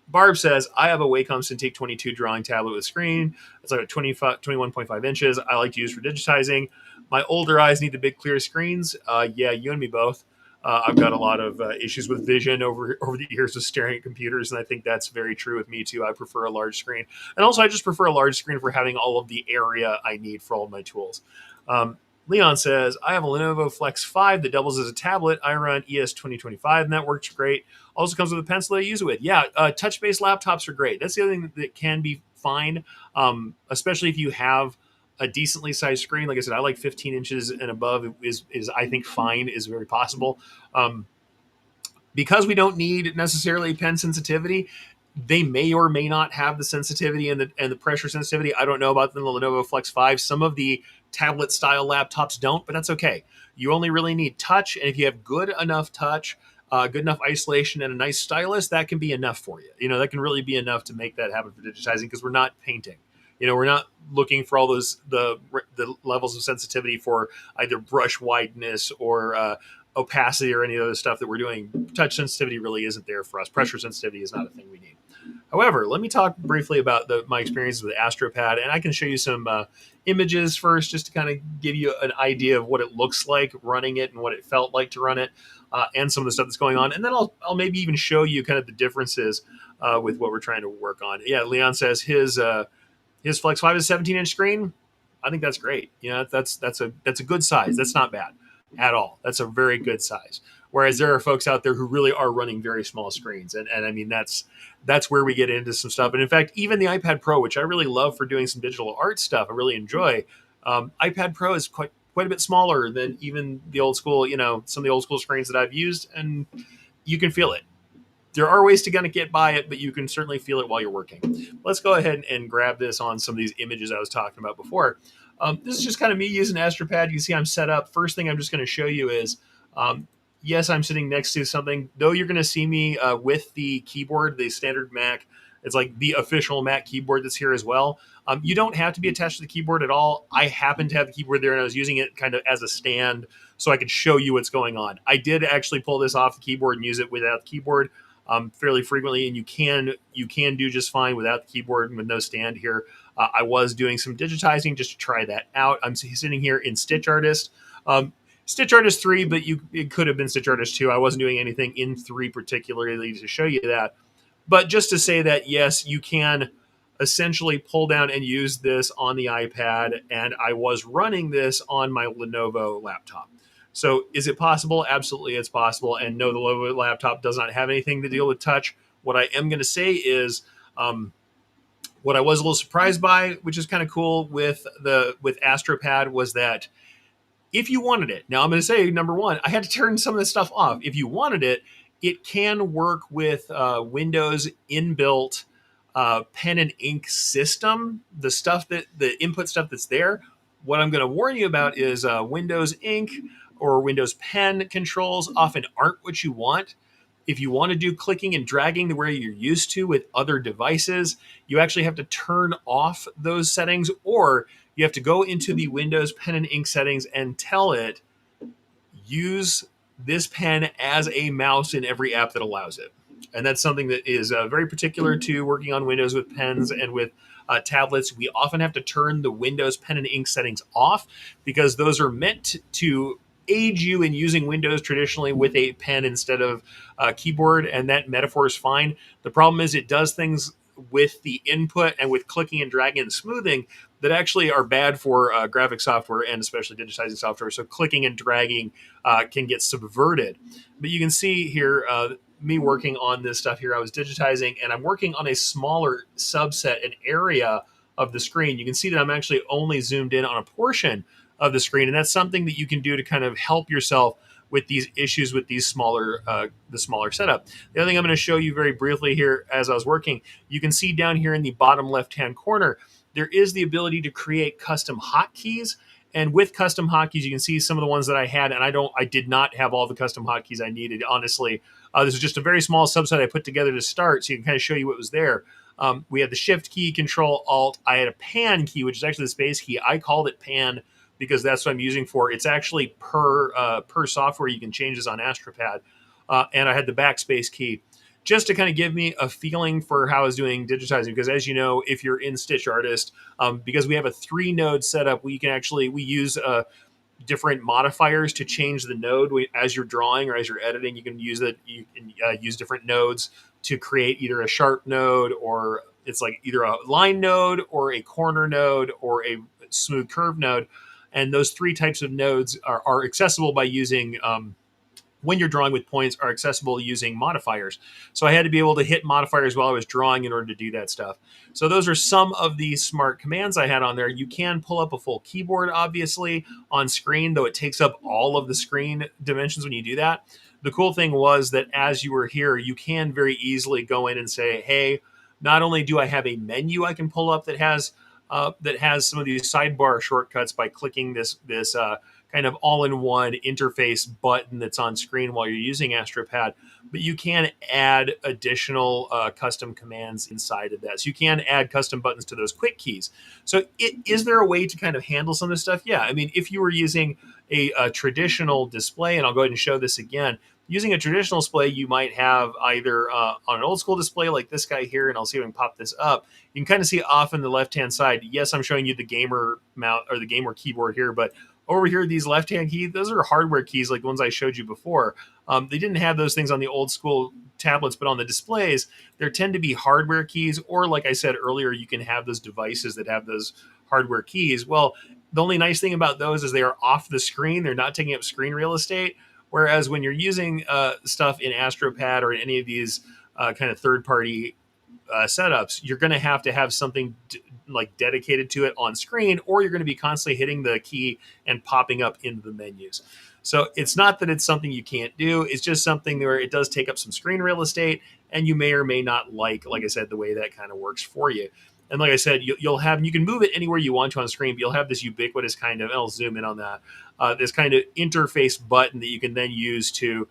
Barb says, I have a Wacom Cintiq 22 drawing tablet with screen. It's like 21.5 inches. I like to use for digitizing. My older eyes need the big clear screens. Yeah, you and me both. I've got a lot of issues with vision over the years of staring at computers, and I think that's very true with me too. I prefer a large screen. And also, I just prefer a large screen for having all of the area I need for all of my tools. Leon says, I have a Lenovo Flex 5 that doubles as a tablet. I run ES 2025, and that works great. Also comes with a pencil I use it with. Yeah, touch-based laptops are great. That's the other thing that can be fine, especially if you have a decently sized screen. Like I said, I like 15 inches and above is I think fine, is very possible. Because we don't need necessarily pen sensitivity, they may or may not have the sensitivity and the pressure sensitivity. I don't know about the Lenovo Flex 5. Some of the tablet style laptops don't, but that's okay. You only really need touch, and if you have good enough touch, good enough isolation, and a nice stylus, that can be enough for you. That can really be enough to make that happen for digitizing, because we're not painting. We're not looking for all those the levels of sensitivity for either brush wideness or opacity or any other stuff that we're doing. Touch sensitivity really isn't there for us. Pressure sensitivity is not a thing we need. However, let me talk briefly about my experiences with AstroPad, and I can show you some images first, just to kind of give you an idea of what it looks like running it and what it felt like to run it, and some of the stuff that's going on. And then I'll maybe even show you kind of the differences with what we're trying to work on. Yeah, Leon says his Flex 5 is 17-inch screen. I think that's great. That's a good size. That's not bad at all. That's a very good size. Whereas there are folks out there who really are running very small screens. And I mean, that's where we get into some stuff. And in fact, even the iPad Pro, which I really love for doing some digital art stuff, I really enjoy. iPad Pro is quite a bit smaller than even the old school, some of the old school screens that I've used, and you can feel it. There are ways to kind of get by it, but you can certainly feel it while you're working. Let's go ahead and grab this on some of these images I was talking about before. This is just kind of me using AstroPad. You can see I'm set up. First thing I'm just going to show you is, yes, I'm sitting next to something. Though you're going to see me with the keyboard, the standard Mac. It's like the official Mac keyboard that's here as well. You don't have to be attached to the keyboard at all. I happen to have the keyboard there, and I was using it kind of as a stand so I could show you what's going on. I did actually pull this off the keyboard and use it without the keyboard fairly frequently, and you can do just fine without the keyboard and with no stand here. I was doing some digitizing just to try that out. I'm sitting here in Stitch Artist. Stitch Artist 3, but it could have been Stitch Artist 2. I wasn't doing anything in 3 particularly to show you that. But just to say that, yes, you can essentially pull down and use this on the iPad, and I was running this on my Lenovo laptop. So is it possible? Absolutely, it's possible. And no, the Lenovo laptop does not have anything to deal with touch. What I am going to say is what I was a little surprised by, which is kind of cool with AstroPad, was that if you wanted it, now I'm going to say, number one, I had to turn some of this stuff off. If you wanted it, it can work with Windows inbuilt pen and ink system. The input stuff that's there. What I'm going to warn you about is Windows Ink or Windows Pen controls often aren't what you want. If you want to do clicking and dragging the way you're used to with other devices, you actually have to turn off those settings, or you have to go into the Windows pen and ink settings and tell it use this pen as a mouse in every app that allows it. And that's something that is very particular to working on Windows with pens and with tablets. We often have to turn the Windows pen and ink settings off because those are meant to aid you in using Windows traditionally with a pen instead of keyboard. And that metaphor is fine. The problem is it does things with the input and with clicking and dragging and smoothing that actually are bad for graphic software and especially digitizing software. So clicking and dragging can get subverted. But you can see here me working on this stuff here. I was digitizing and I'm working on a smaller subset, an area of the screen. You can see that I'm actually only zoomed in on a portion of the screen, and that's something that you can do to kind of help yourself with these issues with these smaller the smaller setup. The other thing I'm going to show you very briefly here as I was working, you can see down here in the bottom left hand corner there is the ability to create custom hotkeys. And with custom hotkeys, you can see some of the ones that I had, and I did not have all the custom hotkeys I needed. Honestly, this is just a very small subset I put together to start, so you can kind of show you what was there. We had the Shift key, Control Alt. I had a Pan key, which is actually the space key. I called it Pan because that's what I'm using for. It's actually per software. You can change this on AstroPad, and I had the Backspace key, just to kind of give me a feeling for how I was doing digitizing. Because as you know, if you're in Stitch Artist, because we have a 3-node setup, we use different modifiers to change the node as you're drawing or as you're editing. You can use it. You can use different nodes to create either a sharp node, or it's like either a line node or a corner node or a smooth curve node. And those 3 types of nodes are accessible by using when you're drawing with points, are accessible using modifiers. So I had to be able to hit modifiers while I was drawing in order to do that stuff. So those are some of the smart commands I had on there. You can pull up a full keyboard, obviously, on screen, though it takes up all of the screen dimensions when you do that. The cool thing was that as you were here, you can very easily go in and say, hey, not only do I have a menu I can pull up that has some of these sidebar shortcuts by clicking this kind of all-in-one interface button that's on screen while you're using AstroPad, but you can add additional custom commands inside of that. So you can add custom buttons to those quick keys. So is there a way to kind of handle some of this stuff? Yeah, I mean, if you were using a traditional display, and I'll go ahead and show this again, using a traditional display, you might have either on an old school display like this guy here, and I'll see if I can pop this up. You can kind of see off on the left-hand side. Yes, I'm showing you the gamer mount or the gamer keyboard here, but over here, these left-hand keys, those are hardware keys like the ones I showed you before. They didn't have those things on the old school tablets, but on the displays, there tend to be hardware keys, or like I said earlier, you can have those devices that have those hardware keys. Well, the only nice thing about those is they are off the screen. They're not taking up screen real estate. Whereas when you're using stuff in AstroPad or in any of these kind of third-party setups, you're going to have something like dedicated to it on screen, or you're going to be constantly hitting the key and popping up into the menus. So it's not that it's something you can't do. It's just something where it does take up some screen real estate, and you may or may not like I said, the way that kind of works for you. And like I said, you can move it anywhere you want to on screen, but you'll have this ubiquitous kind of, and I'll zoom in on that, this kind of interface button that you can then use to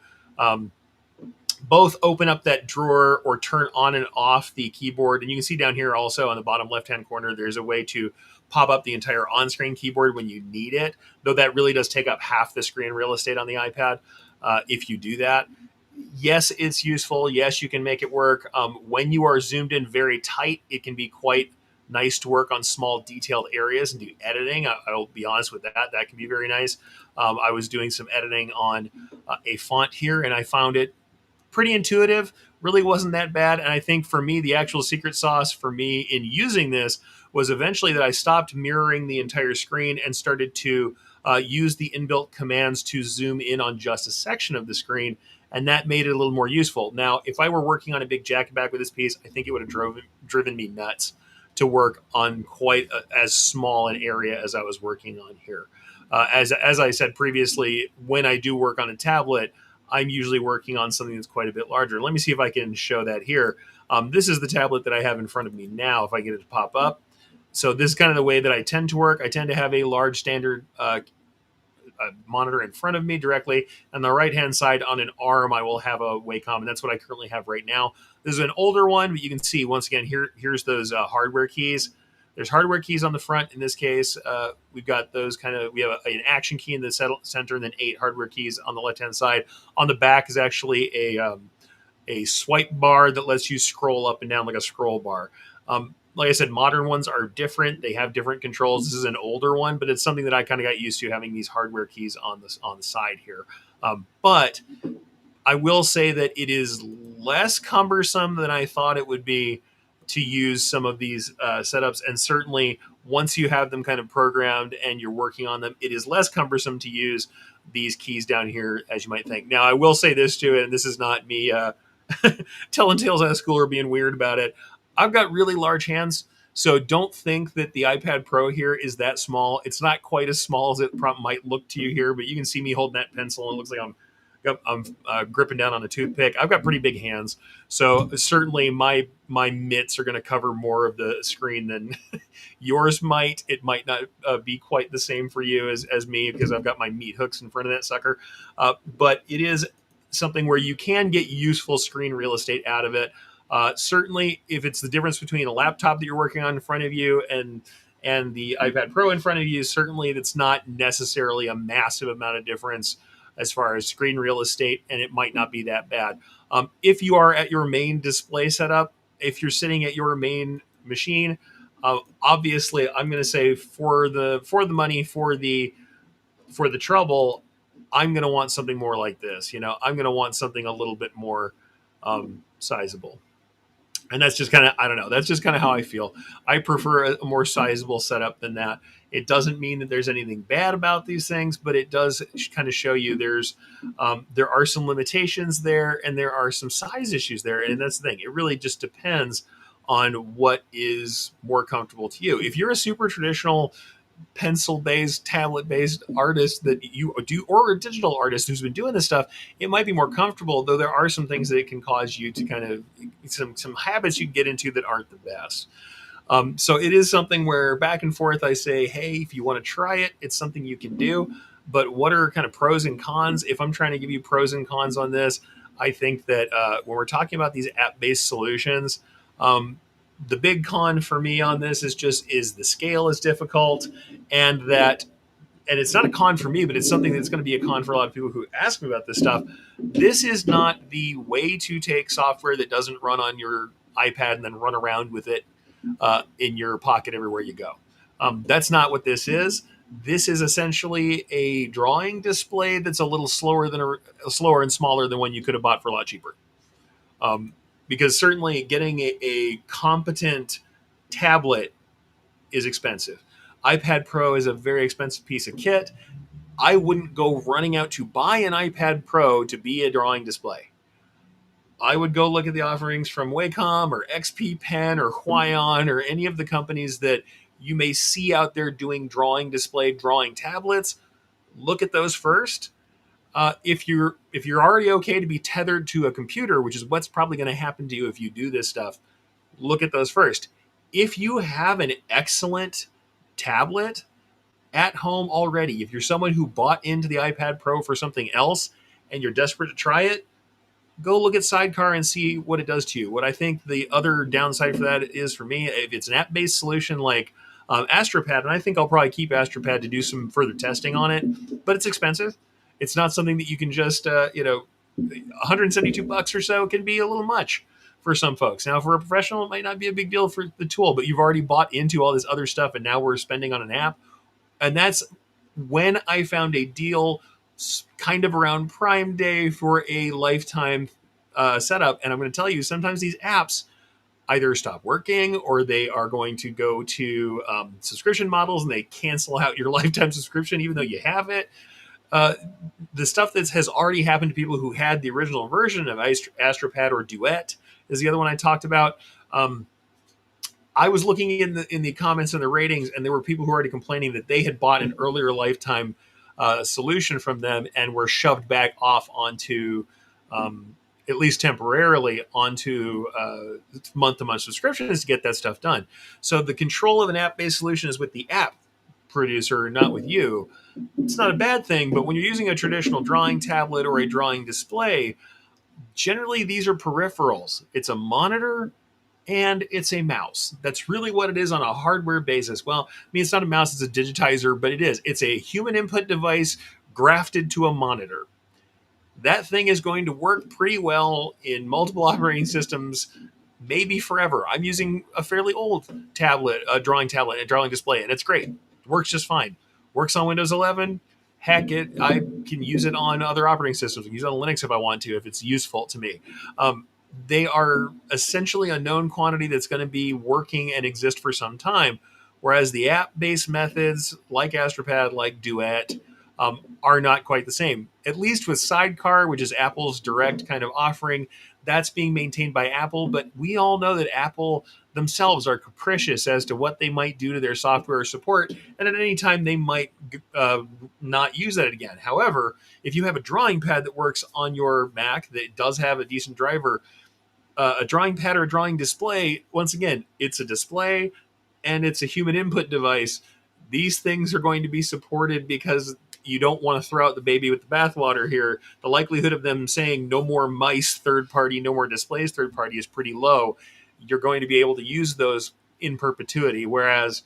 both open up that drawer or turn on and off the keyboard. And you can see down here also on the bottom left-hand corner, there's a way to pop up the entire on-screen keyboard when you need it, though that really does take up half the screen real estate on the iPad if you do that. Yes, it's useful. Yes, you can make it work. When you are zoomed in very tight, it can be quite nice to work on small detailed areas and do editing. I'll be honest with that. That can be very nice. I was doing some editing on a font here, and I found it pretty intuitive, really wasn't that bad. And I think for me, the actual secret sauce for me in using this was eventually that I stopped mirroring the entire screen and started to use the inbuilt commands to zoom in on just a section of the screen. And that made it a little more useful. Now, if I were working on a big jacket back with this piece, I think it would have driven me nuts to work on quite as small an area as I was working on here. As I said previously, when I do work on a tablet, I'm usually working on something that's quite a bit larger. Let me see if I can show that here. This is the tablet that I have in front of me now, if I get it to pop up. So this is kind of the way that I tend to work. I tend to have a large standard a monitor in front of me directly. On the right hand side on an arm, I will have a Wacom, and that's what I currently have right now. This is an older one, but you can see once again here's those hardware keys. There's hardware keys on the front. In this case, we've got those we have an action key in the center, and then 8 hardware keys on the left hand side. On the back is actually a swipe bar that lets you scroll up and down like a scroll bar. Like I said, modern ones are different. They have different controls. This is an older one, but it's something that I kind of got used to, having these hardware keys on the side here. But I will say that it is less cumbersome than I thought it would be to use some of these setups. And certainly once you have them kind of programmed and you're working on them, it is less cumbersome to use these keys down here as you might think. Now, I will say this too, and this is not me telling tales out of school or being weird about it. I've got really large hands, so don't think that the iPad Pro here is that small. It's not quite as small as it might look to you here, but you can see me holding that pencil, and it looks like I'm gripping down on a toothpick. I've got pretty big hands, so certainly my mitts are going to cover more of the screen than yours might. It might not be quite the same for you as me, because I've got my meat hooks in front of that sucker. But it is something where you can get useful screen real estate out of it. Certainly, if it's the difference between a laptop that you're working on in front of you and the iPad Pro in front of you, certainly that's not necessarily a massive amount of difference as far as screen real estate, and it might not be that bad. If you are at your main display setup, if you're sitting at your main machine, obviously, I'm going to say for the money, for the trouble, I'm going to want something more like this. I'm going to want something a little bit more sizable. And that's just kind of, I don't know, that's just kind of how I feel. I prefer a more sizable setup than that. It doesn't mean that there's anything bad about these things, but it does kind of show you there are some limitations there, and there are some size issues there. And that's the thing. It really just depends on what is more comfortable to you. If you're a super traditional pencil-based, tablet-based artist that you do, or a digital artist who's been doing this stuff, it might be more comfortable, though there are some things that it can cause you to kind of some habits you get into that aren't the best. So it is something where back and forth I say, hey, if you want to try it, it's something you can do. But what are kind of pros and cons? If I'm trying to give you pros and cons on this, I think that when we're talking about these app-based solutions, the big con for me on this is the scale is difficult, and it's not a con for me, but it's something that's going to be a con for a lot of people who ask me about this stuff. This is not the way to take software that doesn't run on your iPad and then run around with it in your pocket everywhere you go. That's not what this is. This is essentially a drawing display that's a little slower and smaller than one you could have bought for a lot cheaper. Because certainly getting a competent tablet is expensive. iPad Pro is a very expensive piece of kit. I wouldn't go running out to buy an iPad Pro to be a drawing display. I would go look at the offerings from Wacom or XP Pen or Huion or any of the companies that you may see out there doing drawing tablets. Look at those first. If you're already okay to be tethered to a computer, which is what's probably going to happen to you if you do this stuff, look at those first. If you have an excellent tablet at home already, if you're someone who bought into the iPad Pro for something else and you're desperate to try it, go look at Sidecar and see what it does to you. What I think the other downside for that is, for me, if it's an app-based solution like Astropad, and I think I'll probably keep Astropad to do some further testing on it, but it's expensive. It's not something that you can just, $172 or so can be a little much for some folks. Now, for a professional, it might not be a big deal for the tool, but you've already bought into all this other stuff, and now we're spending on an app. And that's when I found a deal kind of around Prime Day for a lifetime setup. And I'm going to tell you, sometimes these apps either stop working or they are going to go to subscription models and they cancel out your lifetime subscription, even though you have it. The stuff that has already happened to people who had the original version of Astropad, or Duet is the other one I talked about. I was looking in the comments and the ratings, and there were people who were already complaining that they had bought an earlier lifetime solution from them and were shoved back off onto, at least temporarily, onto month-to-month subscriptions to get that stuff done. So the control of an app-based solution is with the app producer, not with you. It's not a bad thing, but when you're using a traditional drawing tablet or a drawing display, generally these are peripherals. It's a monitor and it's a mouse. That's really what it is on a hardware basis. Well, I mean, it's not a mouse, it's a digitizer, but it is. It's a human input device grafted to a monitor. That thing is going to work pretty well in multiple operating systems, maybe forever. I'm using a fairly old tablet, a drawing tablet, and a drawing display, and it's great. It works just fine. Works on Windows 11. Heck, I can use it on other operating systems. I can use it on Linux if I want to, if it's useful to me. They are essentially a known quantity that's going to be working and exist for some time. Whereas the app-based methods like Astropad, like Duet, are not quite the same. At least with Sidecar, which is Apple's direct kind of offering, that's being maintained by Apple. But we all know that Apple themselves are capricious as to what they might do to their software support, and at any time they might not use that again. However, if you have a drawing pad that works on your Mac that does have a decent driver, a drawing pad or a drawing display, once again, it's a display and it's a human input device. These things are going to be supported because you don't want to throw out the baby with the bathwater here. The likelihood of them saying no more mice third party, no more displays third party is pretty low. You're going to be able to use those in perpetuity. Whereas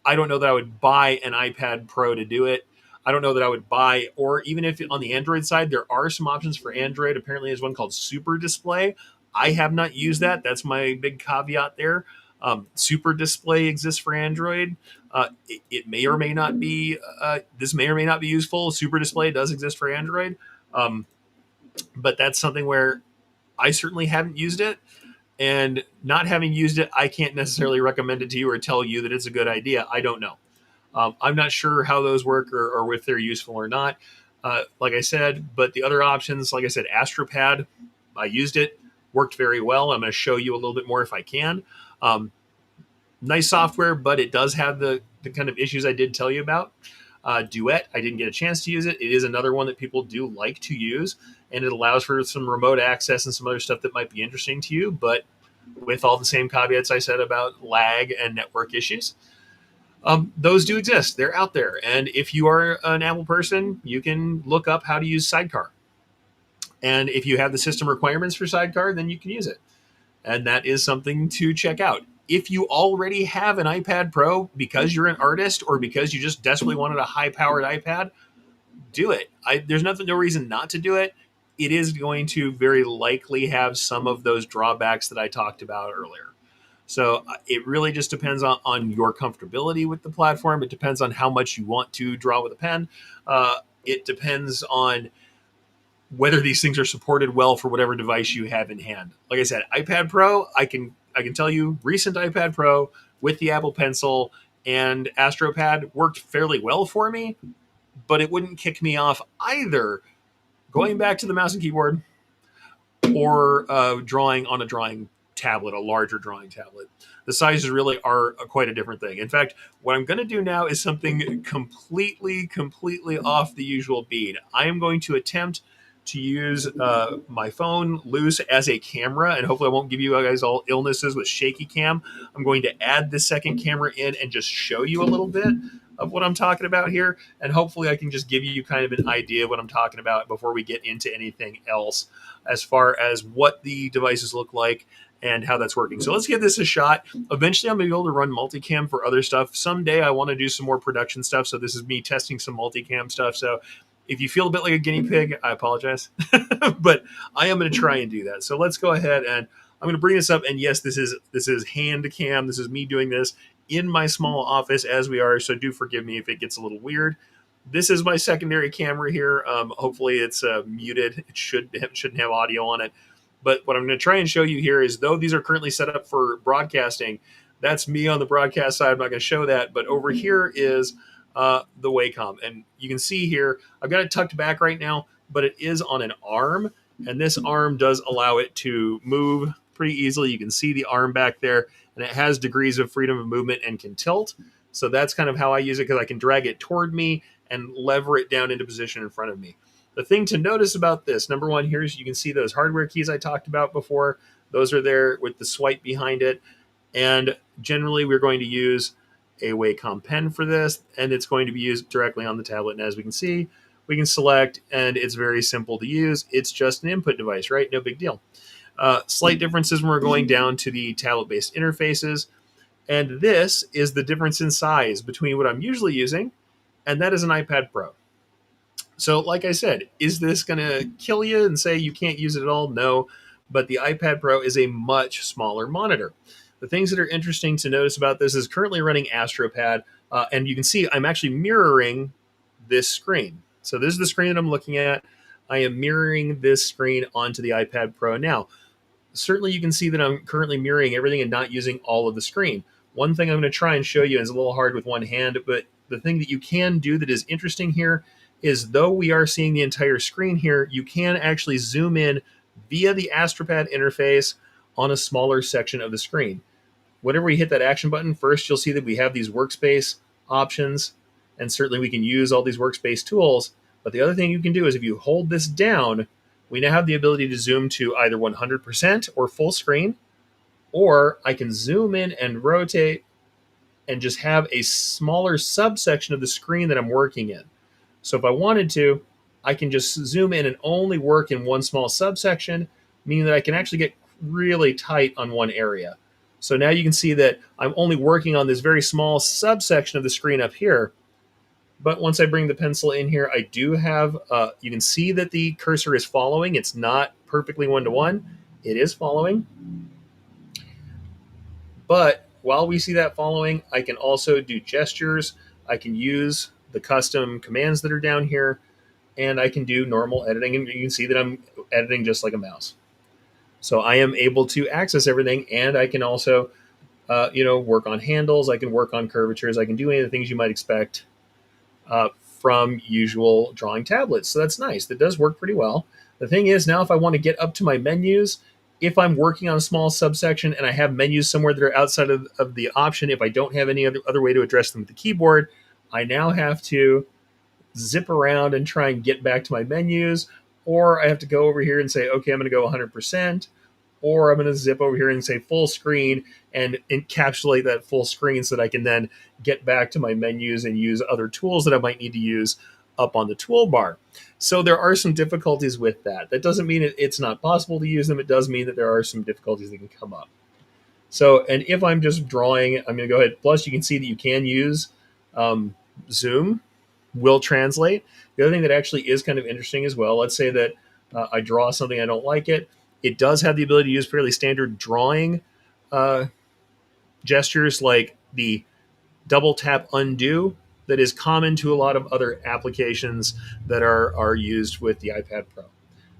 I don't know that I would buy an iPad Pro to do it. I don't know that I would buy, or even if on the Android side, there are some options for Android. Apparently, there's one called Super Display. I have not used that. That's my big caveat there. Super Display exists for Android. It may or may not be. This may or may not be useful. Super Display does exist for Android, but that's something where I certainly haven't used it. And not having used it, I can't necessarily recommend it to you or tell you that it's a good idea. I don't know. I'm not sure how those work or if they're useful or not. Like I said, but the other options, like I said, Astropad, I used it, worked very well. I'm going to show you a little bit more if I can. Nice software, but it does have the kind of issues I did tell you about. Duet, I didn't get a chance to use it. It is another one that people do like to use, and it allows for some remote access and some other stuff that might be interesting to you, but with all the same caveats I said about lag and network issues. Those do exist. They're out there. And if you are an Apple person, you can look up how to use Sidecar. And if you have the system requirements for Sidecar, then you can use it. And that is something to check out. If you already have an iPad Pro because you're an artist or because you just desperately wanted a high-powered iPad, do it. There's no reason not to do it. It is going to very likely have some of those drawbacks that I talked about earlier. So it really just depends on your comfortability with the platform. It depends on how much you want to draw with a pen. It depends on whether these things are supported well for whatever device you have in hand. Like I said, iPad Pro, I can tell you, recent iPad Pro with the Apple Pencil and Astropad worked fairly well for me, but it wouldn't kick me off either going back to the mouse and keyboard or drawing on a drawing tablet, a larger drawing tablet. The sizes really are quite a different thing. In fact, what I'm going to do now is something completely off the usual beat. I am going to attempt to use my phone loose as a camera, and hopefully I won't give you guys all illnesses with shaky cam. I'm going to add this second camera in and just show you a little bit of what I'm talking about here, and hopefully I can just give you kind of an idea of what I'm talking about before we get into anything else as far as what the devices look like and how that's working. So let's give this a shot. Eventually I'm going to be able to run multicam for other stuff. Someday I want to do some more production stuff, so this is me testing some multicam stuff. So if you feel a bit like a guinea pig, I apologize. But I am going to try and do that. So let's go ahead and I'm going to bring this up. And yes, this is hand cam. This is me doing this in my small office as we are. So do forgive me if it gets a little weird. This is my secondary camera here. Hopefully it's muted. It shouldn't have audio on it. But what I'm going to try and show you here is, though these are currently set up for broadcasting, that's me on the broadcast side. I'm not going to show that. But over here is the Wacom. And you can see here, I've got it tucked back right now, but it is on an arm. And this arm does allow it to move pretty easily. You can see the arm back there, and it has degrees of freedom of movement and can tilt. So that's kind of how I use it, because I can drag it toward me and lever it down into position in front of me. The thing to notice about this, number one, here is you can see those hardware keys I talked about before. Those are there with the swipe behind it. And generally we're going to use a Wacom pen for this, and it's going to be used directly on the tablet. And as we can see, we can select, and it's very simple to use. It's just an input device, right? No big deal. Slight differences when we're going down to the tablet-based interfaces. And this is the difference in size between what I'm usually using, and that is an iPad Pro. So, like I said, is this going to kill you and say you can't use it at all? No, but the iPad Pro is a much smaller monitor. The things that are interesting to notice about this is currently running AstroPad, and you can see I'm actually mirroring this screen. So this is the screen that I'm looking at. I am mirroring this screen onto the iPad Pro now. Certainly you can see that I'm currently mirroring everything and not using all of the screen. One thing I'm going to try and show you is a little hard with one hand, but the thing that you can do that is interesting here is though we are seeing the entire screen here, you can actually zoom in via the AstroPad interface on a smaller section of the screen. Whenever we hit that action button, first you'll see that we have these workspace options, and certainly we can use all these workspace tools. But the other thing you can do is if you hold this down, we now have the ability to zoom to either 100% or full screen, or I can zoom in and rotate and just have a smaller subsection of the screen that I'm working in. So if I wanted to, I can just zoom in and only work in one small subsection, meaning that I can actually get really tight on one area. So now you can see that I'm only working on this very small subsection of the screen up here. But once I bring the pencil in here, I do have, you can see that the cursor is following. It's not perfectly one-to-one. It is following. But while we see that following, I can also do gestures. I can use the custom commands that are down here, and I can do normal editing. And you can see that I'm editing just like a mouse. So I am able to access everything, and I can also, work on handles. I can work on curvatures. I can do any of the things you might expect from usual drawing tablets. So that's nice. That does work pretty well. The thing is now if I want to get up to my menus, if I'm working on a small subsection and I have menus somewhere that are outside of the option, if I don't have any other way to address them with the keyboard, I now have to zip around and try and get back to my menus, or I have to go over here and say, okay, I'm going to go 100%, or I'm going to zip over here and say full screen and encapsulate that full screen so that I can then get back to my menus and use other tools that I might need to use up on the toolbar. So there are some difficulties with that. That doesn't mean it's not possible to use them. It does mean that there are some difficulties that can come up. So, and if I'm just drawing, I'm going to go ahead. Plus, you can see that you can use Zoom will translate. The other thing that actually is kind of interesting as well, let's say that I draw something, I don't like it. It does have the ability to use fairly standard drawing gestures like the double tap undo that is common to a lot of other applications that are used with the iPad Pro.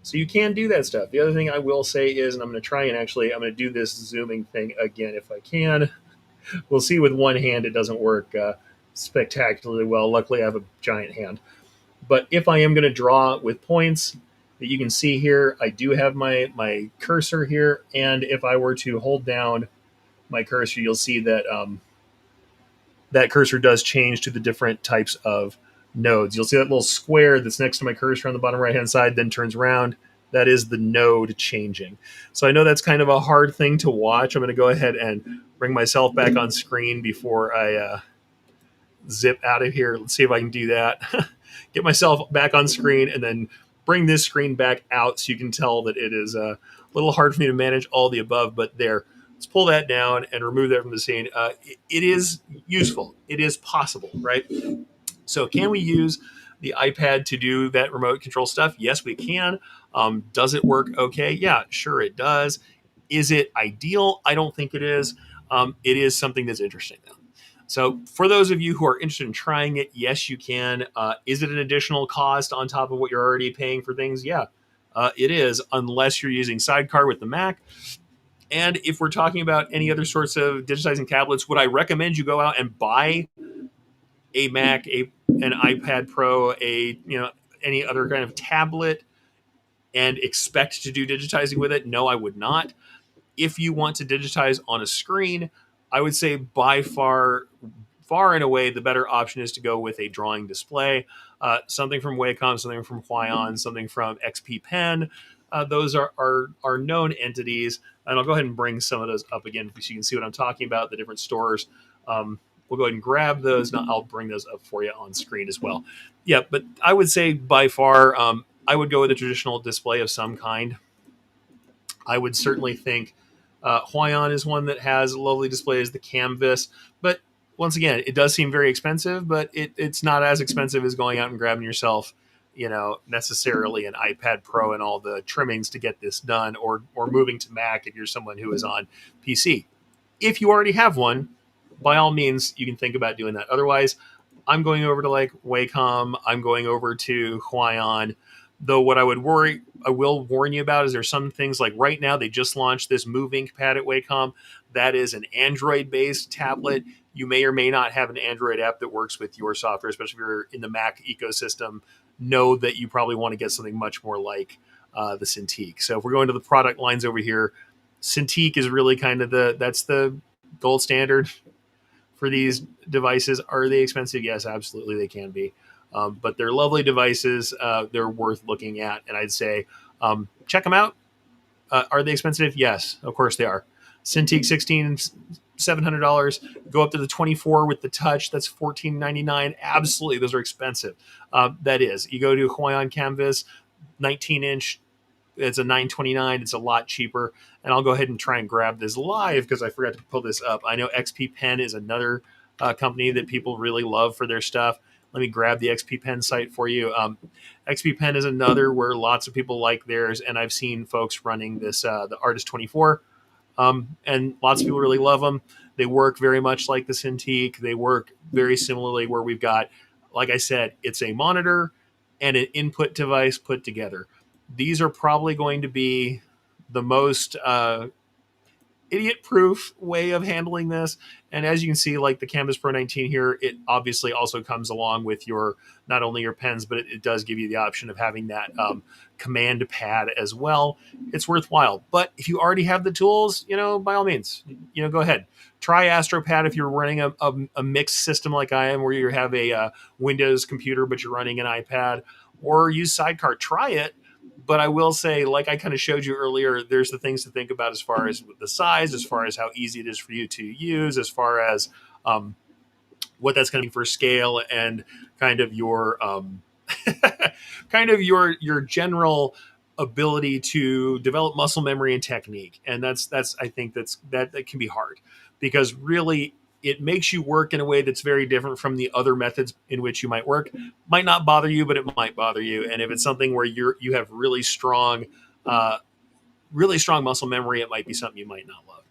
So you can do that stuff. The other thing I will say is, and I'm going to try and actually, I'm going to do this zooming thing again if I can. We'll see with one hand it doesn't work spectacularly well. Luckily, I have a giant hand. But if I am going to draw with points that you can see here, I do have my cursor here. And if I were to hold down my cursor, you'll see that that cursor does change to the different types of nodes. You'll see that little square that's next to my cursor on the bottom right-hand side, then turns around. That is the node changing. So I know that's kind of a hard thing to watch. I'm going to go ahead and bring myself back on screen before I zip out of here. Let's see if I can do that. Get myself back on screen and then bring this screen back out so you can tell that it is a little hard for me to manage all the above, but there. Let's pull that down and remove that from the scene. It is useful. It is possible, right? So can we use the iPad to do that remote control stuff? Yes, we can. Does it work okay? Yeah, sure it does. Is it ideal? I don't think it is. It is something that's interesting though. So for those of you who are interested in trying it, yes, you can. Is it an additional cost on top of what you're already paying for things? Yeah, it is, unless you're using Sidecar with the Mac. And if we're talking about any other sorts of digitizing tablets, would I recommend you go out and buy a Mac, an iPad Pro, any other kind of tablet and expect to do digitizing with it? No, I would not. If you want to digitize on a screen, I would say by far and away, the better option is to go with a drawing display. Something from Wacom, something from Huion, something from XP Pen. Those are known entities. And I'll go ahead and bring some of those up again so you can see what I'm talking about, the different stores. We'll go ahead and grab those. Now, I'll bring those up for you on screen as well. Yeah, but I would say by far, I would go with a traditional display of some kind. I would certainly think Huayan is one that has lovely displays, the canvas. But once again, it does seem very expensive, but it's not as expensive as going out and grabbing yourself, necessarily an iPad Pro and all the trimmings to get this done, or moving to Mac if you're someone who is on PC. If you already have one, by all means, you can think about doing that. Otherwise, I'm going over to like Wacom. I'm going over to Huayan. Though what I will warn you about is there's some things like right now they just launched this Move Ink pad at Wacom. That is an Android-based tablet. You may or may not have an Android app that works with your software, especially if you're in the Mac ecosystem. Know that you probably want to get something much more like the Cintiq. So if we're going to the product lines over here, Cintiq is really kind of that's the gold standard for these devices. Are they expensive? Yes, absolutely they can be. But they're lovely devices. They're worth looking at. And I'd say check them out. Are they expensive? Yes, of course they are. Cintiq 16, $700. Go up to the 24 with the touch. That's $14.99. Absolutely, those are expensive. That is. You go to Huayan Canvas, 19-inch. It's a 929. It's a lot cheaper. And I'll go ahead and try and grab this live because I forgot to pull this up. I know XP Pen is another company that people really love for their stuff. Let me grab the XP Pen site for you. XP Pen is another where lots of people like theirs, and I've seen folks running this, the Artist 24, and lots of people really love them. They work very much like the Cintiq. They work very similarly where we've got, like I said, it's a monitor and an input device put together. These are probably going to be the most idiot-proof way of handling this. And as you can see, like the Canvas Pro 19 here, it obviously also comes along with your not only your pens, but it does give you the option of having that command pad as well. It's worthwhile. But if you already have the tools, by all means, go ahead. Try AstroPad if you're running a mixed system like I am, where you have a Windows computer, but you're running an iPad, or use Sidecar. Try it. But I will say, like I kind of showed you earlier, there's the things to think about as far as the size, as far as how easy it is for you to use, as far as what that's going to be for scale, and kind of your your general ability to develop muscle memory and technique. And that's I think that can be hard, because really it makes you work in a way that's very different from the other methods in which you might work. Might not bother you, but it might bother you. And if it's something where you have really strong muscle memory, it might be something you might not love.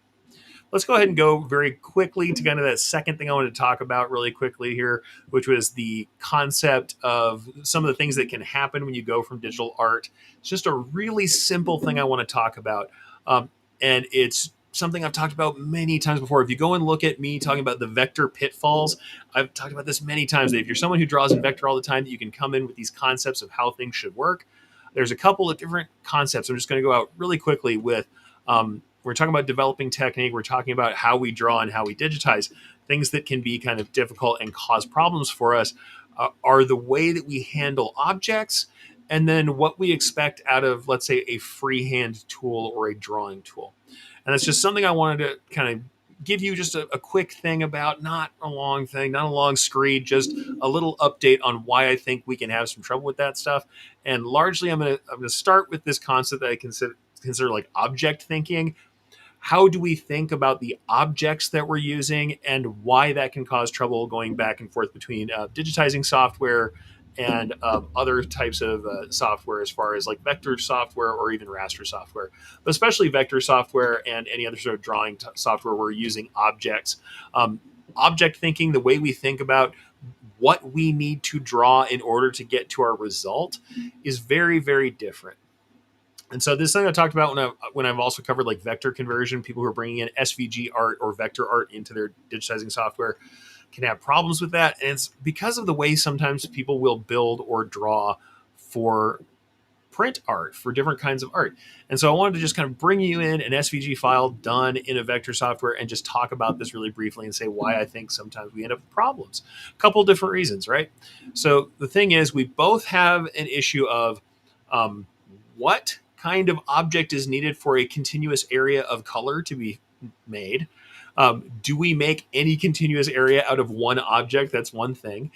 Let's go ahead and go very quickly to kind of that second thing I wanted to talk about really quickly here, which was the concept of some of the things that can happen when you go from digital art. It's just a really simple thing I want to talk about. And it's something I've talked about many times before. If you go and look at me talking about the vector pitfalls, I've talked about this many times. That if you're someone who draws in vector all the time, that you can come in with these concepts of how things should work. There's a couple of different concepts. I'm just going to go out really quickly with, we're talking about developing technique. We're talking about how we draw and how we digitize. Things that can be kind of difficult and cause problems for us are the way that we handle objects, and then what we expect out of, let's say, a freehand tool or a drawing tool. And that's just something I wanted to kind of give you just a quick thing about, not a long thing, not a long screed, just a little update on why I think we can have some trouble with that stuff. And largely, I'm gonna start with this concept that I consider like object thinking. How do we think about the objects that we're using, and why that can cause trouble going back and forth between digitizing software and other types of software, as far as like vector software or even raster software, but especially vector software and any other sort of drawing software where we're using objects. Object thinking, the way we think about what we need to draw in order to get to our result, is very, very different. And so this thing I talked about when I've also covered like vector conversion, people who are bringing in SVG art or vector art into their digitizing software can have problems with that. And it's because of the way sometimes people will build or draw for print art, for different kinds of art. And so I wanted to just kind of bring you in an SVG file done in a vector software and just talk about this really briefly and say why I think sometimes we end up with problems. A couple of different reasons, right? So the thing is, we both have an issue of what kind of object is needed for a continuous area of color to be made. Do we make any continuous area out of one object? That's one thing.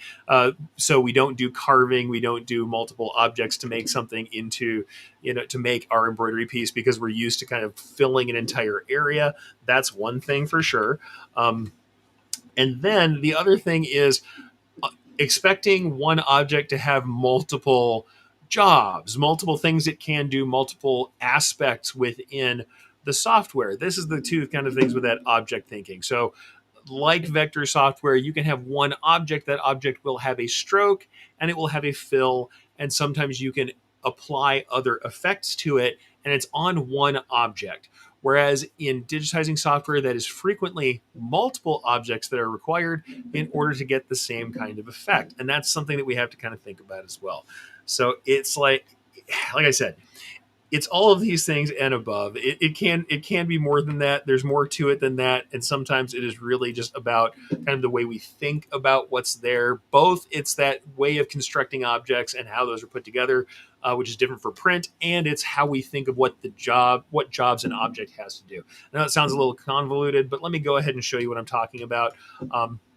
So we don't do carving. We don't do multiple objects to make something into, to make our embroidery piece, because we're used to kind of filling an entire area. That's one thing for sure. And then the other thing is expecting one object to have multiple jobs, multiple things it can do, multiple aspects within the software. This is the two kind of things with that object thinking. So, like vector software, you can have one object. That object will have a stroke and it will have a fill, and sometimes you can apply other effects to it, and it's on one object. Whereas in digitizing software, that is frequently multiple objects that are required in order to get the same kind of effect. And that's something that we have to kind of think about as well. So it's like I said, it's all of these things and above. It can be more than that. There's more to it than that, and sometimes it is really just about kind of the way we think about what's there. Both it's that way of constructing objects and how those are put together, which is different for print, and it's how we think of what jobs an object has to do. Now it sounds a little convoluted, but let me go ahead and show you what I'm talking about.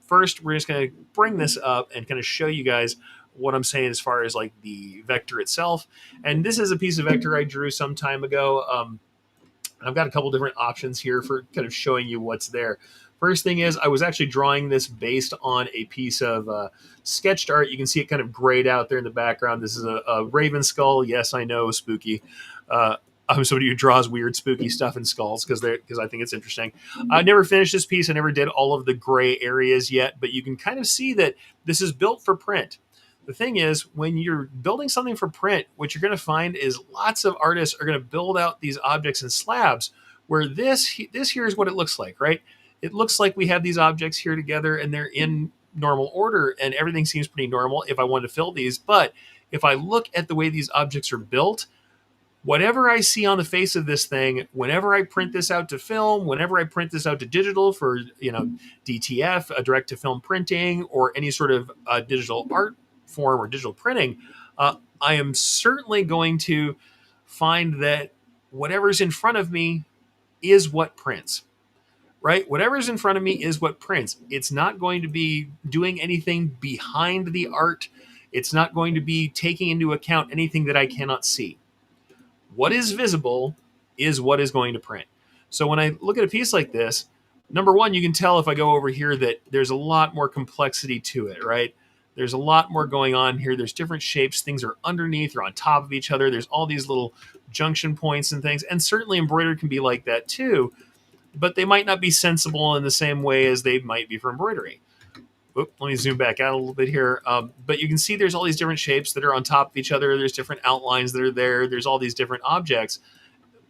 First, we're just going to bring this up and kind of show you guys what I'm saying as far as like the vector itself. And this is a piece of vector I drew some time ago. I've got a couple different options here for kind of showing you what's there. First thing is I was actually drawing this based on a piece of sketched art. You can see it kind of grayed out there in the background. This is a raven skull. Yes, I know, spooky. I'm somebody who draws weird, spooky stuff in skulls because I think it's interesting. I never finished this piece. I never did all of the gray areas yet, but you can kind of see that this is built for print. The thing is, when you're building something for print, what you're going to find is lots of artists are going to build out these objects in slabs where this here is what it looks like, right? It looks like we have these objects here together and they're in normal order and everything seems pretty normal if I wanted to fill these. But if I look at the way these objects are built, whatever I see on the face of this thing, whenever I print this out to film, whenever I print this out to digital for, DTF, a direct to film printing, or any sort of digital art form or digital printing, I am certainly going to find that whatever's in front of me is what prints, right? Whatever's in front of me is what prints. It's not going to be doing anything behind the art. It's not going to be taking into account anything that I cannot see. What is visible is what is going to print. So when I look at a piece like this, number one, you can tell if I go over here that there's a lot more complexity to it, right? There's a lot more going on here. There's different shapes. Things are underneath or on top of each other. There's all these little junction points and things. And certainly embroidery can be like that too, but they might not be sensible in the same way as they might be for embroidery. Oop, let me zoom back out a little bit here. But you can see there's all these different shapes that are on top of each other. There's different outlines that are there. There's all these different objects,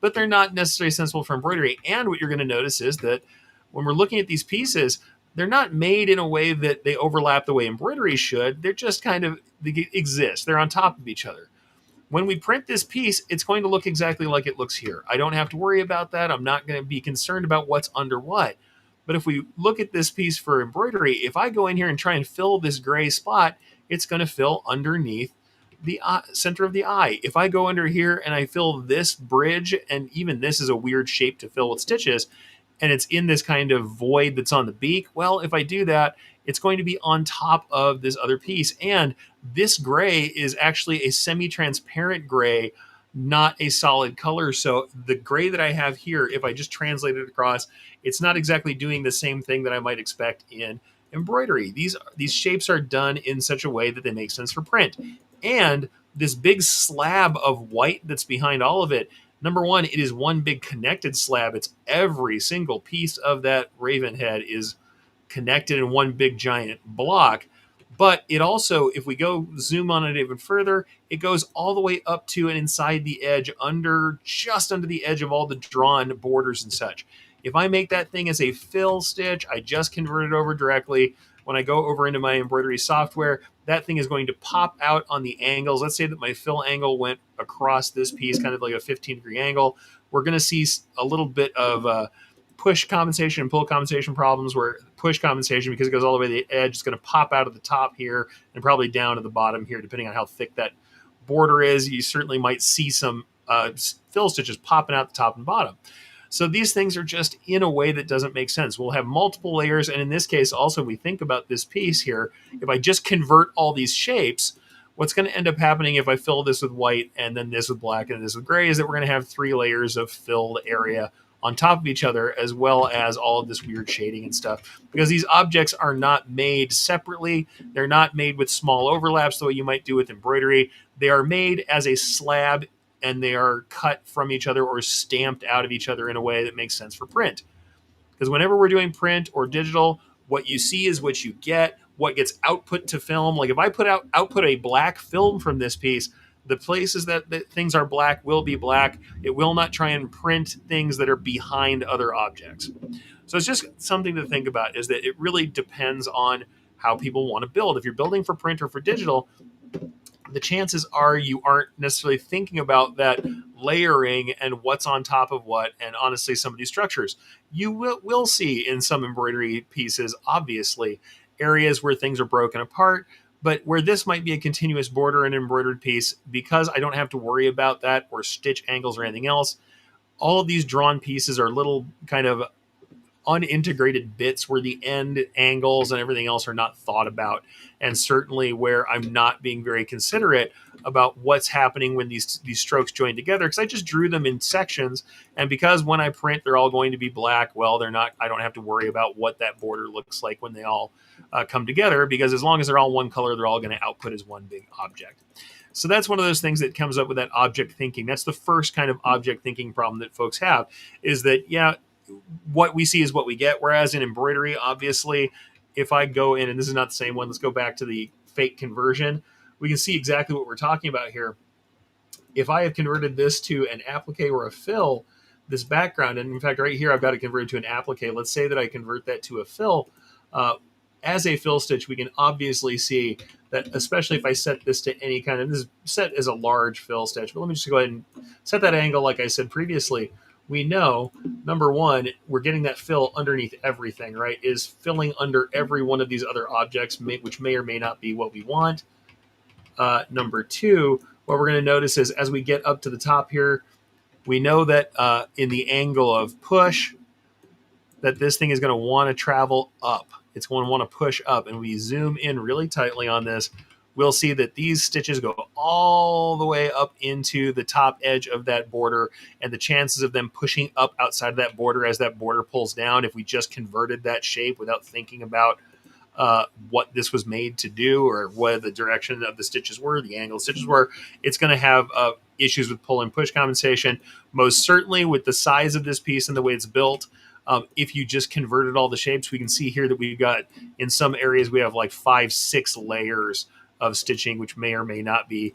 but they're not necessarily sensible for embroidery. And what you're going to notice is that when we're looking at these pieces, they're not made in a way that they overlap the way embroidery should. They're just they exist. They're on top of each other. When we print this piece, it's going to look exactly like it looks here. I don't have to worry about that. I'm not going to be concerned about what's under what. But if we look at this piece for embroidery, if I go in here and try and fill this gray spot, it's going to fill underneath the center of the eye. If I go under here and I fill this bridge, and even this is a weird shape to fill with stitches, and it's in this kind of void that's on the beak, well, if I do that, it's going to be on top of this other piece. And this gray is actually a semi-transparent gray, not a solid color. So the gray that I have here, if I just translate it across, it's not exactly doing the same thing that I might expect in embroidery. These shapes are done in such a way that they make sense for print. And this big slab of white that's behind all of it, number one, it is one big connected slab. It's every single piece of that raven head is connected in one big giant block. But it also, if we go zoom on it even further, it goes all the way up to and inside the edge, just under the edge of all the drawn borders and such. If I make that thing as a fill stitch, I just convert it over directly. When I go over into my embroidery software, that thing is going to pop out on the angles. Let's say that my fill angle went across this piece, kind of like a 15-degree angle. We're going to see a little bit of push compensation and pull compensation problems, where push compensation, because it goes all the way to the edge, is going to pop out of the top here and probably down to the bottom here, depending on how thick that border is. You certainly might see some fill stitches popping out the top and bottom. So these things are just in a way that doesn't make sense. We'll have multiple layers. And in this case, also, we think about this piece here. If I just convert all these shapes, what's going to end up happening if I fill this with white and then this with black and this with gray is that we're going to have 3 layers of filled area on top of each other, as well as all of this weird shading and stuff. Because these objects are not made separately, they're not made with small overlaps the way you might do with embroidery. They are made as a slab and they are cut from each other or stamped out of each other in a way that makes sense for print. Because whenever we're doing print or digital, what you see is what you get. What gets output to film, like if I output a black film from this piece, the places that things are black will be black. It will not try and print things that are behind other objects. So it's just something to think about, is that it really depends on how people want to build. If you're building for print or for digital, the chances are you aren't necessarily thinking about that layering and what's on top of what, and honestly, some of these structures. You will see in some embroidery pieces, obviously, areas where things are broken apart, but where this might be a continuous border and embroidered piece, because I don't have to worry about that or stitch angles or anything else. All of these drawn pieces are little kind of unintegrated bits where the end angles and everything else are not thought about, and certainly where I'm not being very considerate about what's happening when these strokes join together, because I just drew them in sections, and because when I print they're all going to be black, well, they're not. I don't have to worry about what that border looks like when they all come together, because as long as they're all one color, they're all going to output as one big object. So that's one of those things that comes up with that object thinking. That's the first kind of object thinking problem that folks have, is that, yeah, what we see is what we get. Whereas in embroidery, obviously, if I go in, and this is not the same one, let's go back to the fake conversion. We can see exactly what we're talking about here. If I have converted this to an applique or a fill, this background, and in fact, right here, I've got it converted to an applique. Let's say that I convert that to a fill. As a fill stitch, we can obviously see that, especially if I set this to any kind of, this is set as a large fill stitch, but let me just go ahead and set that angle like I said previously. We know, number one, we're getting that fill underneath everything, right? Is filling under every one of these other objects, which may or may not be what we want. Number two, what we're going to notice is as we get up to the top here, we know that in the angle of push, that this thing is going to want to travel up. It's going to want to push up. And we zoom in really tightly on this, we'll see that these stitches go all the way up into the top edge of that border, and the chances of them pushing up outside of that border as that border pulls down, if we just converted that shape without thinking about what this was made to do or what the direction of the stitches were, the angle stitches were, it's going to have issues with pull and push compensation. Most certainly with the size of this piece and the way it's built, if you just converted all the shapes, we can see here that we've got, in some areas, we have like 5-6 layers of stitching, which may or may not be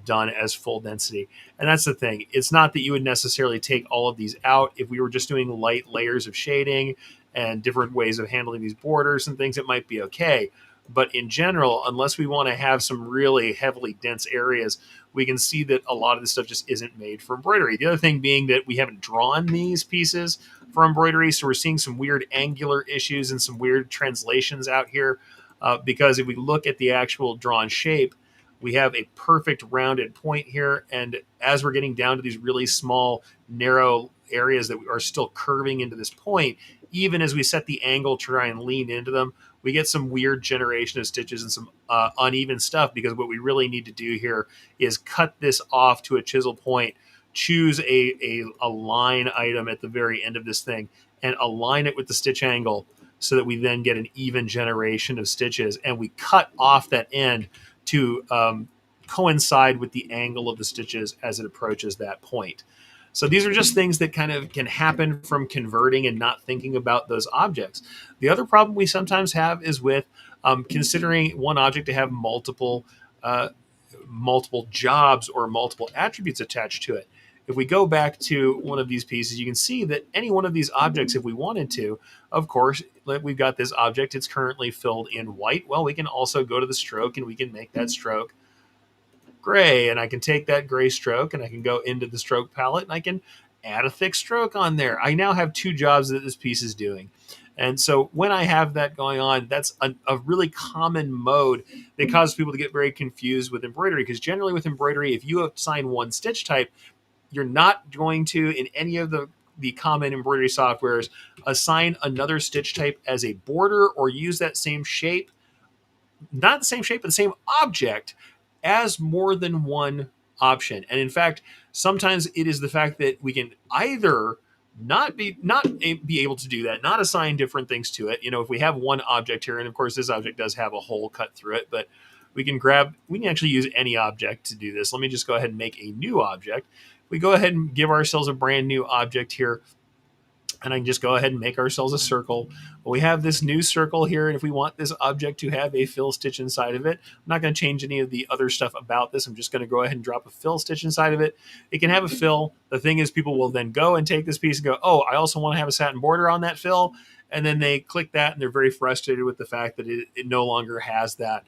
done as full density. And that's the thing. It's not that you would necessarily take all of these out. If we were just doing light layers of shading and different ways of handling these borders and things, it might be okay. But in general, unless we want to have some really heavily dense areas, we can see that a lot of this stuff just isn't made for embroidery. The other thing being that we haven't drawn these pieces for embroidery, so we're seeing some weird angular issues and some weird translations out here. Because if we look at the actual drawn shape, we have a perfect rounded point here. And as we're getting down to these really small, narrow areas that are still curving into this point, even as we set the angle to try and lean into them, we get some weird generation of stitches and some uneven stuff, because what we really need to do here is cut this off to a chisel point, choose a line item at the very end of this thing, and align it with the stitch angle so that we then get an even generation of stitches, and we cut off that end to coincide with the angle of the stitches as it approaches that point. So these are just things that kind of can happen from converting and not thinking about those objects. The other problem we sometimes have is with considering one object to have multiple jobs or multiple attributes attached to it. If we go back to one of these pieces, you can see that any one of these objects, if we wanted to, of course, we've got this object, it's currently filled in white. Well, we can also go to the stroke and we can make that stroke gray, and I can take that gray stroke and I can go into the stroke palette and I can add a thick stroke on there. I now have 2 jobs that this piece is doing. And so when I have that going on, that's a really common mode that causes people to get very confused with embroidery, because generally with embroidery, if you assign one stitch type, you're not going to, in any of the the common embroidery softwares assign another stitch type as a border or use that same shape, not the same shape, but the same object as more than one option. And in fact, sometimes it is the fact that we can either not be able to do that, not assign different things to it. If we have one object here, and of course this object does have a hole cut through it, but we can actually use any object to do this. Let me just go ahead and make a new object. We go ahead and give ourselves a brand new object here, and I can just go ahead and make ourselves a circle. We have this new circle here, and if we want this object to have a fill stitch inside of it, I'm not going to change any of the other stuff about this. I'm just going to go ahead and drop a fill stitch inside of it. It can have a fill. The thing is, people will then go and take this piece and go, oh, I also want to have a satin border on that fill. And then they click that, and they're very frustrated with the fact that it no longer has that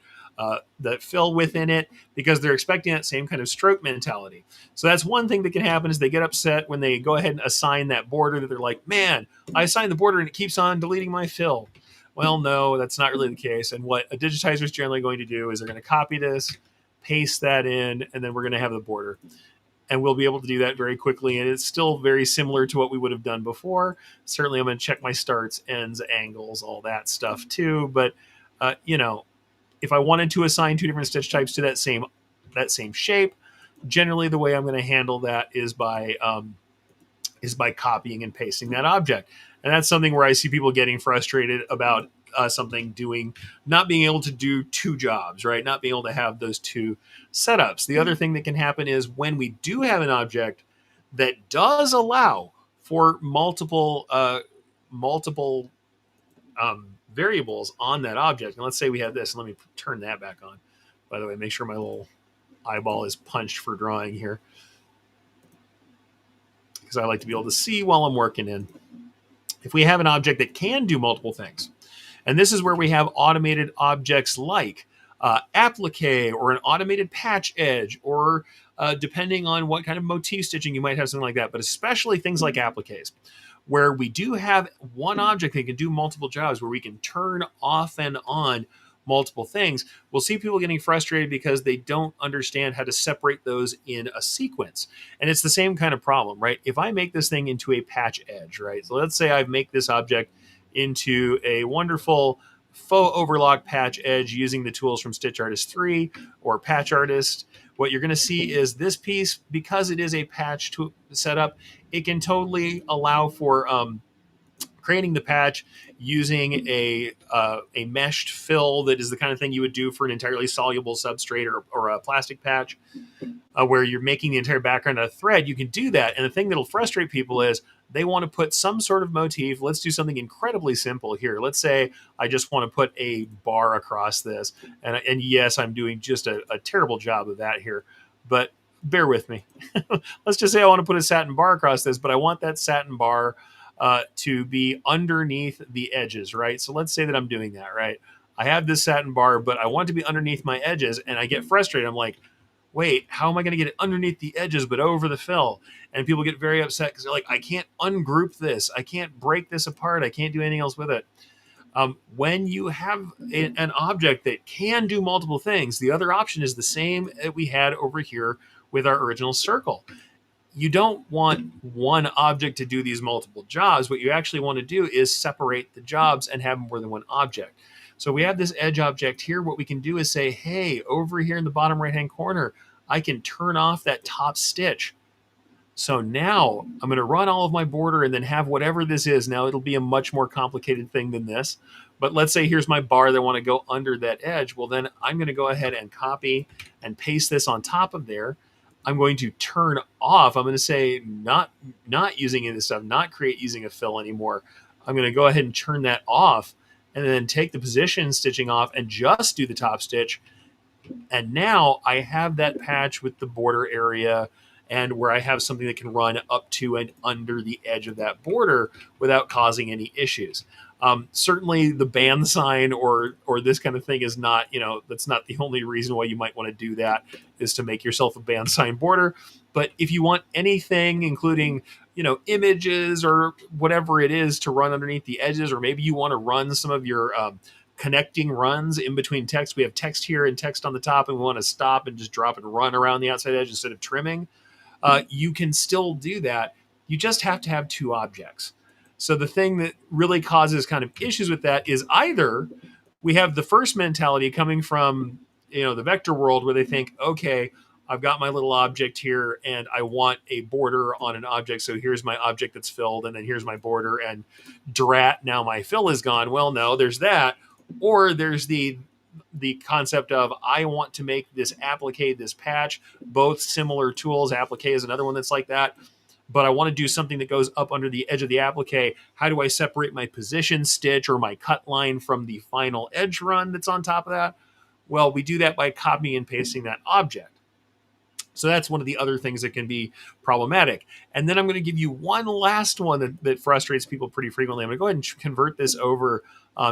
fill within it, because they're expecting that same kind of stroke mentality. So that's one thing that can happen, is they get upset when they go ahead and assign that border, that they're like, man, I assigned the border and it keeps on deleting my fill. Well, no, that's not really the case. And what a digitizer is generally going to do is they're going to copy this, paste that in, and then we're going to have the border. And we'll be able to do that very quickly. And it's still very similar to what we would have done before. Certainly, I'm going to check my starts, ends, angles, all that stuff too. But, if I wanted to assign two different stitch types to that same shape, generally the way I'm going to handle that is by copying and pasting that object. And that's something where I see people getting frustrated about something not being able to do two jobs, right? Not being able to have those two setups. The other thing that can happen is when we do have an object that does allow for multiple variables on that object. And let's say we have this, and let me turn that back on. By the way, make sure my little eyeball is punched for drawing here, because I like to be able to see while I'm working in. If we have an object that can do multiple things, and this is where we have automated objects like applique, or an automated patch edge, or depending on what kind of motif stitching you might have, something like that, but especially things like appliques, where we do have one object that can do multiple jobs, where we can turn off and on multiple things. We'll see people getting frustrated because they don't understand how to separate those in a sequence. And it's the same kind of problem, right? If I make this thing into a patch edge, right? So let's say I make this object into a wonderful faux overlock patch edge using the tools from Stitch Artist 3 or Patch Artist. What you're going to see is this piece, because it is a patch setup, it can totally allow for creating the patch using a meshed fill that is the kind of thing you would do for an entirely soluble substrate or a plastic patch, where you're making the entire background a thread. You can do that. And the thing that'll frustrate people is they want to put some sort of motif. Let's do something incredibly simple here. Let's say I just want to put a bar across this. And yes, I'm doing just a terrible job of that here, but bear with me. Let's just say I want to put a satin bar across this, but I want that satin bar to be underneath the edges, right? So let's say that I'm doing that, right? I have this satin bar, but I want it to be underneath my edges, and I get frustrated. I'm like, wait, how am I going to get it underneath the edges but over the fill? And people get very upset because they're like, I can't ungroup this. I can't break this apart. I can't do anything else with it. When you have an object that can do multiple things, the other option is the same that we had over here with our original circle. You don't want one object to do these multiple jobs. What you actually want to do is separate the jobs and have more than one object. So we have this edge object here. What we can do is say, hey, over here in the bottom right-hand corner, I can turn off that top stitch. So now I'm going to run all of my border and then have whatever this is. Now it'll be a much more complicated thing than this. But let's say here's my bar that I want to go under that edge. Well, then I'm going to go ahead and copy and paste this on top of there. I'm going to turn off. I'm going to say not using any of this stuff, not create using a fill anymore. I'm going to go ahead and turn that off, and then take the position stitching off and just do the top stitch. And now I have that patch with the border area, and where I have something that can run up to and under the edge of that border without causing any issues. Certainly the band sign or this kind of thing is not, that's not the only reason why you might want to do that, is to make yourself a band sign border. But if you want anything, including, images or whatever it is to run underneath the edges, or maybe you want to run some of your connecting runs in between text. We have text here and text on the top, and we want to stop and just drop and run around the outside edge instead of trimming. You can still do that. You just have to have two objects. So the thing that really causes kind of issues with that is either we have the first mentality coming from the vector world where they think, okay, I've got my little object here and I want a border on an object. So here's my object that's filled, and then here's my border, and drat, now my fill is gone. Well, no, there's that. Or there's the concept of I want to make this applique, this patch, both similar tools. Applique is another one that's like that. But I want to do something that goes up under the edge of the applique. How do I separate my position stitch or my cut line from the final edge run that's on top of that? Well, we do that by copying and pasting that object. So that's one of the other things that can be problematic. And then I'm going to give you one last one that frustrates people pretty frequently. I'm going to go ahead and convert this over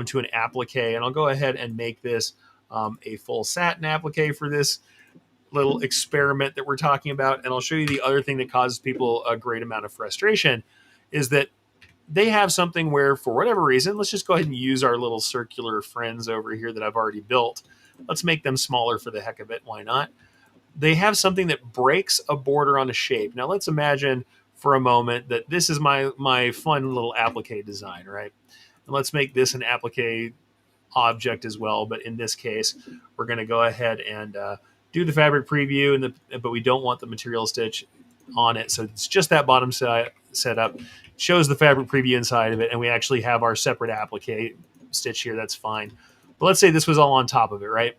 to an applique, and I'll go ahead and make this a full satin applique for this little experiment that we're talking about. And I'll show you the other thing that causes people a great amount of frustration is that they have something where, for whatever reason, let's just go ahead and use our little circular friends over here that I've already built. Let's make them smaller for the heck of it. Why not? They have something that breaks a border on a shape. Now let's imagine for a moment that this is my fun little applique design, right? And let's make this an applique object as well. But in this case, we're going to go ahead and do the fabric preview, but we don't want the material stitch on it. So it's just that bottom side setup. Shows the fabric preview inside of it, and we actually have our separate applique stitch here. That's fine. But let's say this was all on top of it, right?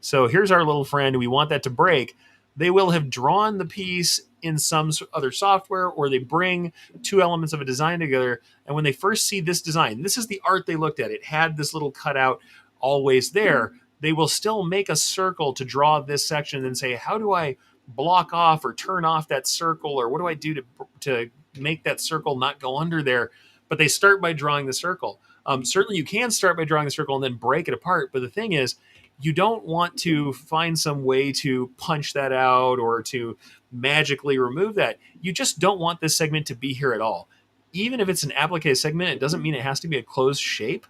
So here's our little friend. We want that to break. They will have drawn the piece in some other software, or they bring two elements of a design together. And when they first see this design, this is the art they looked at. It had this little cutout always there. They will still make a circle to draw this section and say, how do I block off or turn off that circle? Or what do I do to make that circle not go under there? But they start by drawing the circle. Certainly you can start by drawing the circle and then break it apart. But the thing is, you don't want to find some way to punch that out or to magically remove that. You just don't want this segment to be here at all. Even if it's an applique segment, it doesn't mean it has to be a closed shape.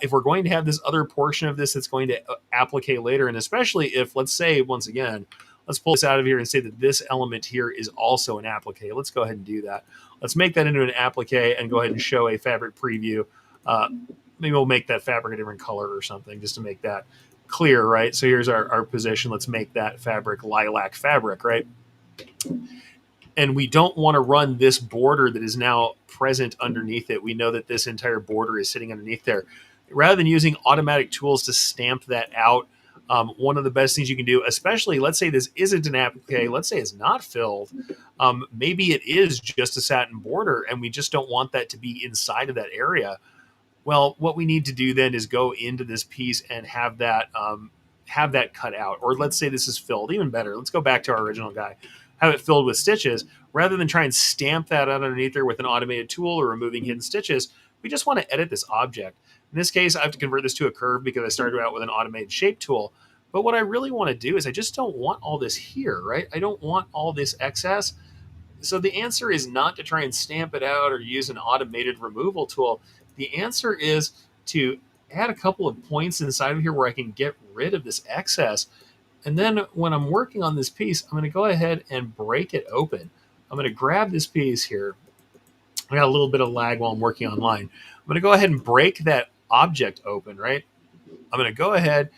If we're going to have this other portion of this that's going to applique later, and especially if, let's say, once again, let's pull this out of here and say that this element here is also an applique. Let's go ahead and do that. Let's make that into an applique and go ahead and show a fabric preview. Maybe we'll make that fabric a different color or something just to make that clear, right? So here's our position. Let's make that fabric lilac fabric, right? And we don't want to run this border that is now present underneath it. We know that this entire border is sitting underneath there. Rather than using automatic tools to stamp that out, one of the best things you can do, especially let's say this isn't an applique, let's say it's not filled, maybe it is just a satin border and we just don't want that to be inside of that area. Well, what we need to do then is go into this piece and have that cut out. Or let's say this is filled, even better. Let's go back to our original guy. Have it filled with stitches. Rather than try and stamp that out underneath there with an automated tool or removing hidden stitches, we just want to edit this object. In this case, I have to convert this to a curve because I started out with an automated shape tool. But what I really want to do is I just don't want all this here, right? I don't want all this excess. So the answer is not to try and stamp it out or use an automated removal tool. The answer is to add a couple of points inside of here where I can get rid of this excess. And then when I'm working on this piece, I'm going to go ahead and break it open. I'm going to grab this piece here. I got a little bit of lag while I'm working online. I'm going to go ahead and break that object open, right? I'm going to go ahead,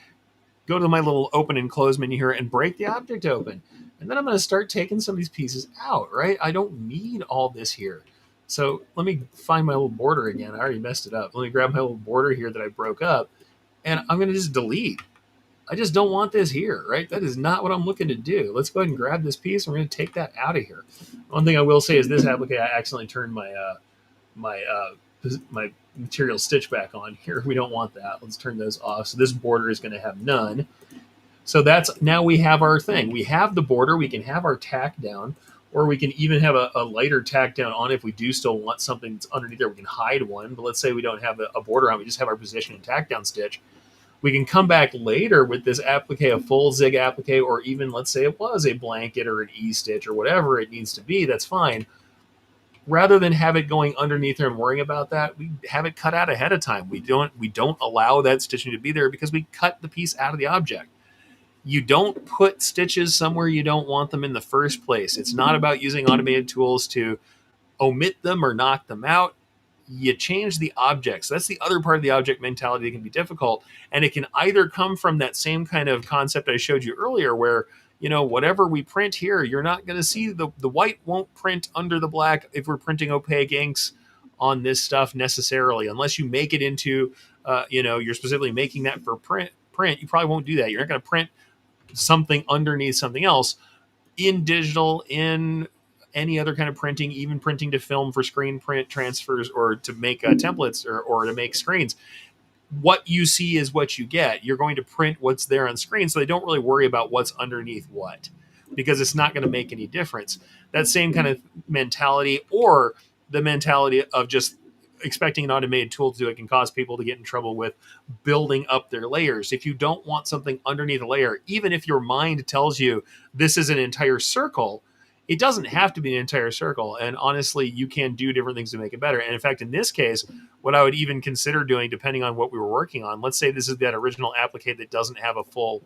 go to my little open and close menu here and break the object open. And then I'm going to start taking some of these pieces out, right? I don't need all this here. So let me find my little border again. I already messed it up. Let me grab my little border here that I broke up, and I'm going to just delete. I just don't want this here, right? That is not what I'm looking to do. Let's go ahead and grab this piece, and we're going to take that out of here. One thing I will say is this applique, I accidentally turned my material stitch back on here. We don't want that. Let's turn those off. So this border is going to have none. So that's, now we have our thing. We have the border. We can have our tack down, or we can even have a lighter tack down on it if we do still want something that's underneath there. We can hide one, but let's say we don't have a border on, we just have our position and tack down stitch. We can come back later with this applique, a full zig applique, or even let's say it was a blanket or an E-stitch or whatever it needs to be, that's fine. Rather than have it going underneath there and worrying about that, we have it cut out ahead of time. We don't allow that stitching to be there because we cut the piece out of the object. You don't put stitches somewhere you don't want them in the first place. It's not about using automated tools to omit them or knock them out. You change the objects. That's the other part of the object mentality that can be difficult. And it can either come from that same kind of concept I showed you earlier, where, whatever we print here, you're not going to see the white won't print under the black if we're printing opaque inks on this stuff necessarily, unless you make it into, you're specifically making that for print. You probably won't do that. You're not going to print something underneath something else in digital, in any other kind of printing, even printing to film for screen print transfers or to make templates or to make screens. What you see is what you get. You're going to print what's there on screen, so they don't really worry about what's underneath what, because it's not going to make any difference. That same kind of mentality, or the mentality of just expecting an automated tool to do it, can cause people to get in trouble with building up their layers. If you don't want something underneath a layer, even if your mind tells you this is an entire circle, it doesn't have to be an entire circle. And honestly, you can do different things to make it better. And in fact, in this case, what I would even consider doing, depending on what we were working on, let's say this is that original applique that doesn't have a full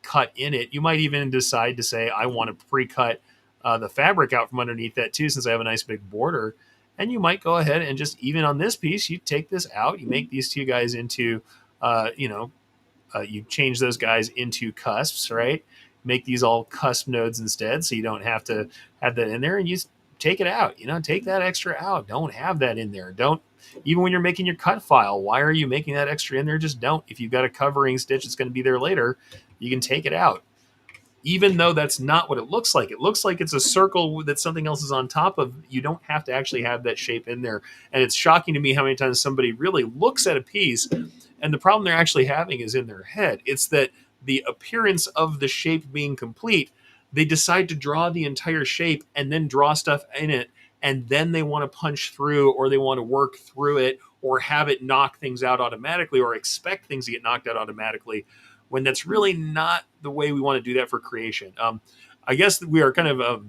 cut in it, you might even decide to say, I want to pre-cut the fabric out from underneath that too, since I have a nice big border. And you might go ahead and just, even on this piece, you take this out, you make these two guys into, you change those guys into cusps, right? Make these all cusp nodes instead, so you don't have to have that in there, and you take it out. Take that extra out. Don't have that in there. Don't, even when you're making your cut file, why are you making that extra in there? Just don't. If you've got a covering stitch that's going to be there later, you can take it out. Even though that's not what it looks like. It looks like it's a circle that something else is on top of. You don't have to actually have that shape in there. And it's shocking to me how many times somebody really looks at a piece, and the problem they're actually having is in their head. It's that the appearance of the shape being complete, they decide to draw the entire shape and then draw stuff in it, and then they want to punch through, or they want to work through it, or have it knock things out automatically, or expect things to get knocked out automatically, when that's really not the way we want to do that for creation. I guess we are kind of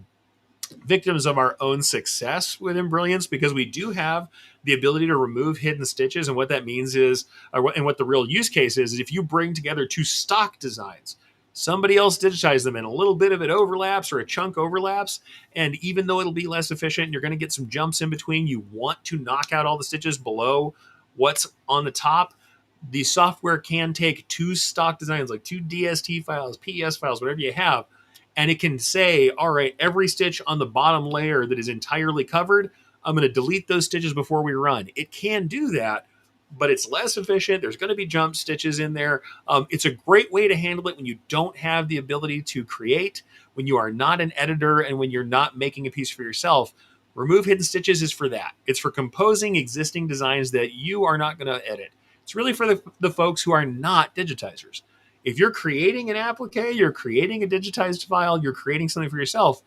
victims of our own success within Brilliance, because we do have the ability to remove hidden stitches. And what that means is, and what the real use case is if you bring together two stock designs, somebody else digitize them, and a little bit of it overlaps or a chunk overlaps, and even though it'll be less efficient and you're going to get some jumps in between, you want to knock out all the stitches below what's on the top. The software can take two stock designs, like two DST files, PES files, whatever you have, and it can say, all right, every stitch on the bottom layer that is entirely covered, I'm going to delete those stitches before we run. It can do that, but it's less efficient. There's going to be jump stitches in there. It's a great way to handle it when you don't have the ability to create, when you are not an editor, and when you're not making a piece for yourself. Remove hidden stitches is for that. It's for composing existing designs that you are not going to edit. It's really for the folks who are not digitizers. If you're creating an applique, you're creating a digitized file, you're creating something for yourself,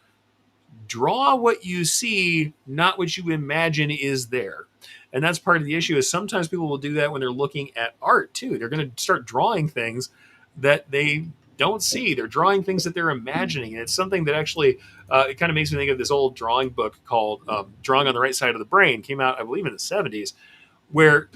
draw what you see, not what you imagine is there. And that's part of the issue, is sometimes people will do that when they're looking at art too. They're going to start drawing things that they don't see. They're drawing things that they're imagining. And it's something that actually, it kind of makes me think of this old drawing book called Drawing on the Right Side of the Brain. Came out, I believe, in the 70s, where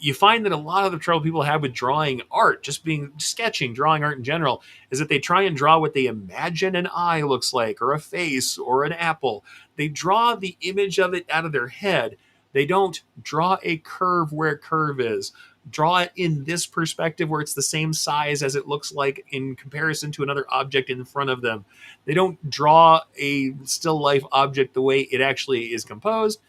you find that a lot of the trouble people have with drawing art, just being sketching, drawing art in general, is that they try and draw what they imagine an eye looks like, or a face, or an apple. They draw the image of it out of their head. They don't draw a curve where a curve is. Draw it in this perspective where it's the same size as it looks like in comparison to another object in front of them. They don't draw a still life object the way it actually is composed.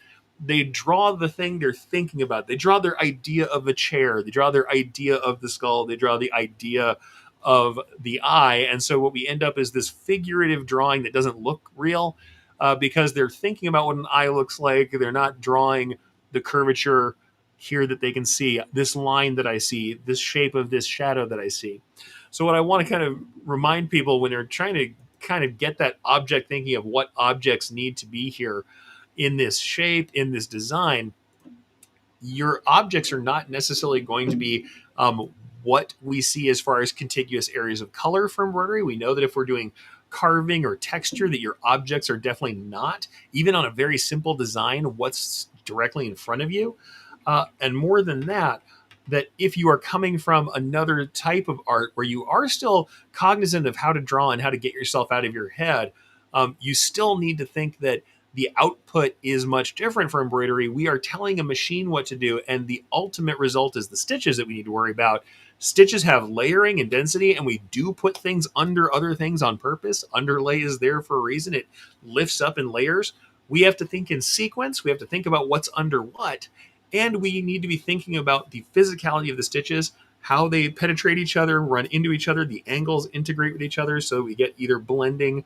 They draw the thing they're thinking about. They draw their idea of a chair. They draw their idea of the skull. They draw the idea of the eye. And so what we end up is this figurative drawing that doesn't look real, because they're thinking about what an eye looks like. They're not drawing the curvature here that they can see, this line that I see, this shape of this shadow that I see. So what I want to kind of remind people when they're trying to kind of get that object thinking of what objects need to be here in this shape, in this design, your objects are not necessarily going to be what we see as far as contiguous areas of color for embroidery. We know that if we're doing carving or texture, that your objects are definitely not, even on a very simple design, what's directly in front of you. And more than that, that if you are coming from another type of art where you are still cognizant of how to draw and how to get yourself out of your head, you still need to think that the output is much different for embroidery. We are telling a machine what to do, and the ultimate result is the stitches that we need to worry about. Stitches have layering and density, and we do put things under other things on purpose. Underlay is there for a reason. It lifts up in layers. We have to think in sequence. We have to think about what's under what. And we need to be thinking about the physicality of the stitches, how they penetrate each other, run into each other, the angles integrate with each other so we get either blending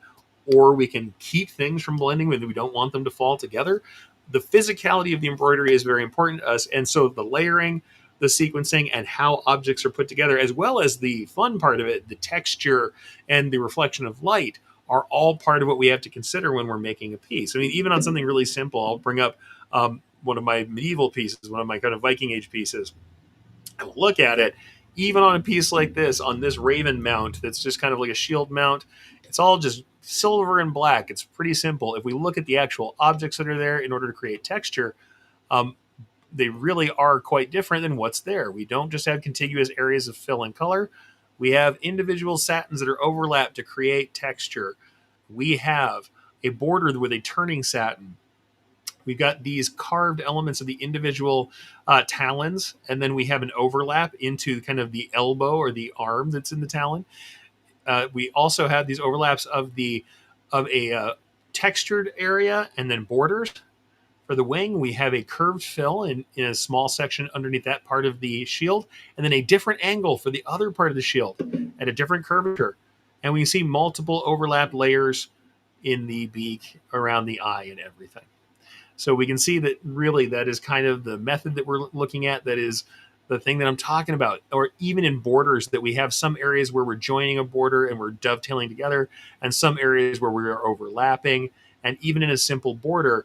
or we can keep things from blending when we don't want them to fall together. The physicality of the embroidery is very important to us. And so the layering, the sequencing, and how objects are put together, as well as the fun part of it, the texture and the reflection of light, are all part of what we have to consider when we're making a piece. I mean, even on something really simple, I'll bring up one of my medieval pieces, one of my kind of Viking Age pieces. I'll look at it, even on a piece like this, on this raven mount that's just kind of like a shield mount. It's all just silver and black. It's pretty simple. If we look at the actual objects that are there in order to create texture, um, they really are quite different than what's there. We don't just have contiguous areas of fill and color. We have individual satins that are overlapped to create texture. We have a border with a turning satin. We've got these carved elements of the individual talons, and then we have an overlap into kind of the elbow or the arm that's in the talon. We also have these overlaps of a textured area and then borders. For the wing, we have a curved fill in a small section underneath that part of the shield, and then a different angle for the other part of the shield at a different curvature. And we see multiple overlapped layers in the beak, around the eye, and everything. So we can see that really that is kind of the method that we're looking at. That is the thing that I'm talking about. Or even in borders, that we have some areas where we're joining a border and we're dovetailing together, and some areas where we are overlapping. And even in a simple border,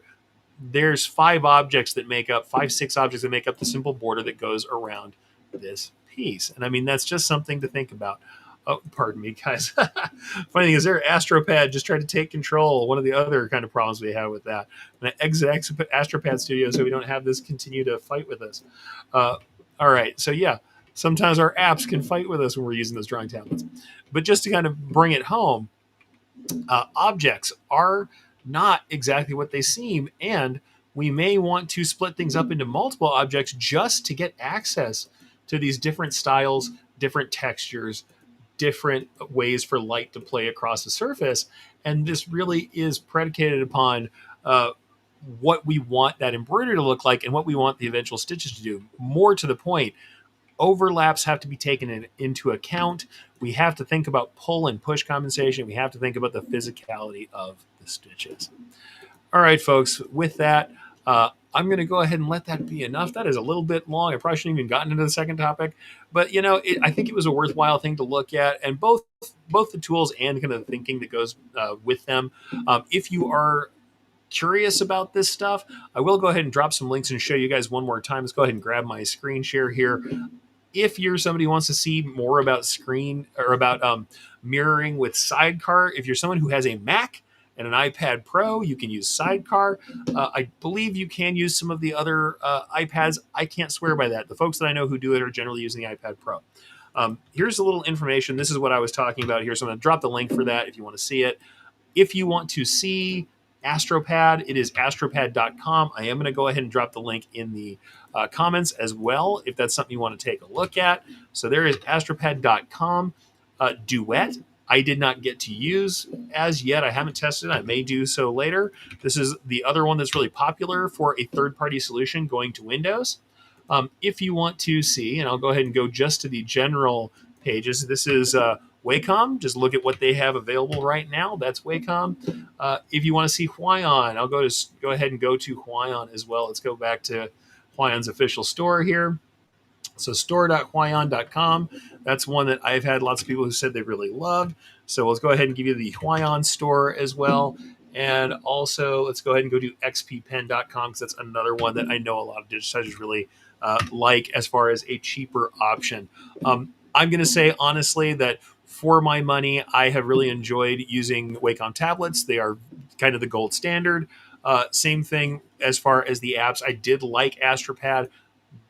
there's five, six objects that make up the simple border that goes around this piece. And I mean, that's just something to think about. Oh, pardon me, guys. Funny thing is, there, Astropad just tried to take control. One of the other kind of problems we have with that. I'm going to exit Astropad Studio so we don't have this continue to fight with us. All right, so yeah, sometimes our apps can fight with us when we're using those drawing tablets. But just to kind of bring it home, objects are not exactly what they seem, and we may want to split things up into multiple objects just to get access to these different styles, different textures, different ways for light to play across the surface. And this really is predicated upon what we want that embroidery to look like and what we want the eventual stitches to do. More to the point, overlaps have to be taken into account. We have to think about pull and push compensation. We have to think about the physicality of the stitches. All right, folks, with that, I'm going to go ahead and let that be enough. That is a little bit long. I probably shouldn't even gotten into the second topic, but I think it was a worthwhile thing to look at, and both the tools and kind of the thinking that goes with them. If you are curious about this stuff, I will go ahead and drop some links and show you guys one more time. Let's go ahead and grab my screen share here. If you're somebody who wants to see more about mirroring with Sidecar, if you're someone who has a Mac and an iPad Pro, you can use Sidecar. I believe you can use some of the other iPads. I can't swear by that. The folks that I know who do it are generally using the iPad Pro. Here's a little information. This is what I was talking about here. So I'm going to drop the link for that if you want to see it. If you want to see Astropad, it is astropad.com. I am going to go ahead and drop the link in the comments as well, if that's something you want to take a look at. So there is astropad.com. Duet, I did not get to use as yet. I haven't tested it. I may do so later. This is the other one that's really popular for a third-party solution going to Windows. If you want to see, and I'll go ahead and go just to the general pages, this is Wacom. Just look at what they have available right now. That's Wacom. If you want to see Huion, I'll go ahead and go to Huion as well. Let's go back to Huion's official store here. So store.huion.com. That's one that I've had lots of people who said they really loved. So let's go ahead and give you the Huion store as well. And also, let's go ahead and go to xppen.com, because that's another one that I know a lot of digitizers really like as far as a cheaper option. I'm going to say, honestly, that for my money, I have really enjoyed using Wacom tablets. They are kind of the gold standard. Same thing as far as the apps. I did like Astropad,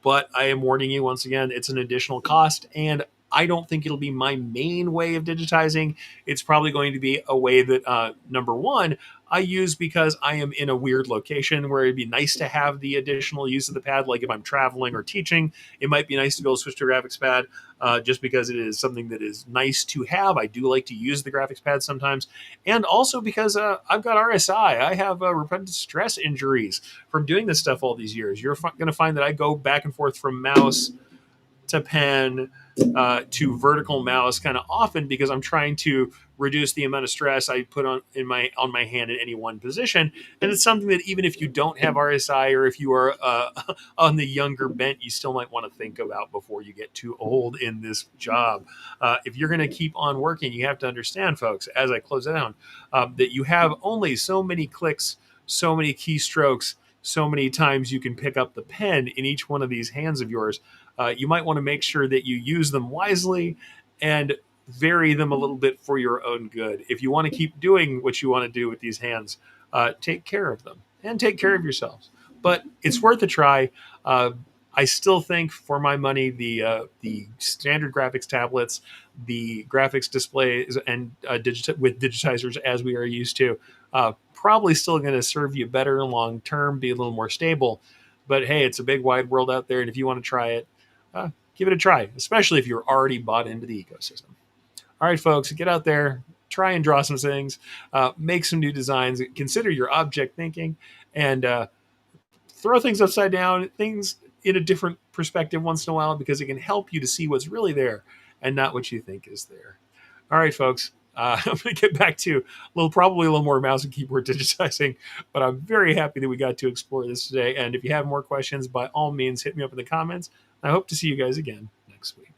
but I am warning you once again, it's an additional cost, and I don't think it'll be my main way of digitizing. It's probably going to be a way that, number one, I use because I am in a weird location where it'd be nice to have the additional use of the pad. Like if I'm traveling or teaching, it might be nice to be able to switch to a graphics pad, just because it is something that is nice to have. I do like to use the graphics pad sometimes, and also because I've got RSI. I have repetitive stress injuries from doing this stuff all these years. You're going to find that I go back and forth from mouse to pen to vertical mouse kind of often because I'm trying to reduce the amount of stress I put on my hand in any one position. And it's something that even if you don't have RSI or if you are on the younger bent, you still might want to think about before you get too old in this job. If you're going to keep on working, you have to understand, folks, as I close it down, that you have only so many clicks, so many keystrokes, so many times you can pick up the pen in each one of these hands of yours. You might want to make sure that you use them wisely and vary them a little bit for your own good. If you want to keep doing what you want to do with these hands, take care of them and take care of yourselves. But it's worth a try. I still think, for my money, the standard graphics tablets, the graphics displays, and with digitizers as we are used to, probably still going to serve you better long term, be a little more stable. But hey, it's a big wide world out there, and if you want to try it, give it a try, especially if you're already bought into the ecosystem. All right, folks, get out there, try and draw some things, make some new designs, consider your object thinking, and throw things upside down, things in a different perspective once in a while, because it can help you to see what's really there and not what you think is there. All right, folks. I'm going to get back to probably a little more mouse and keyboard digitizing, but I'm very happy that we got to explore this today. And if you have more questions, by all means, hit me up in the comments. I hope to see you guys again next week.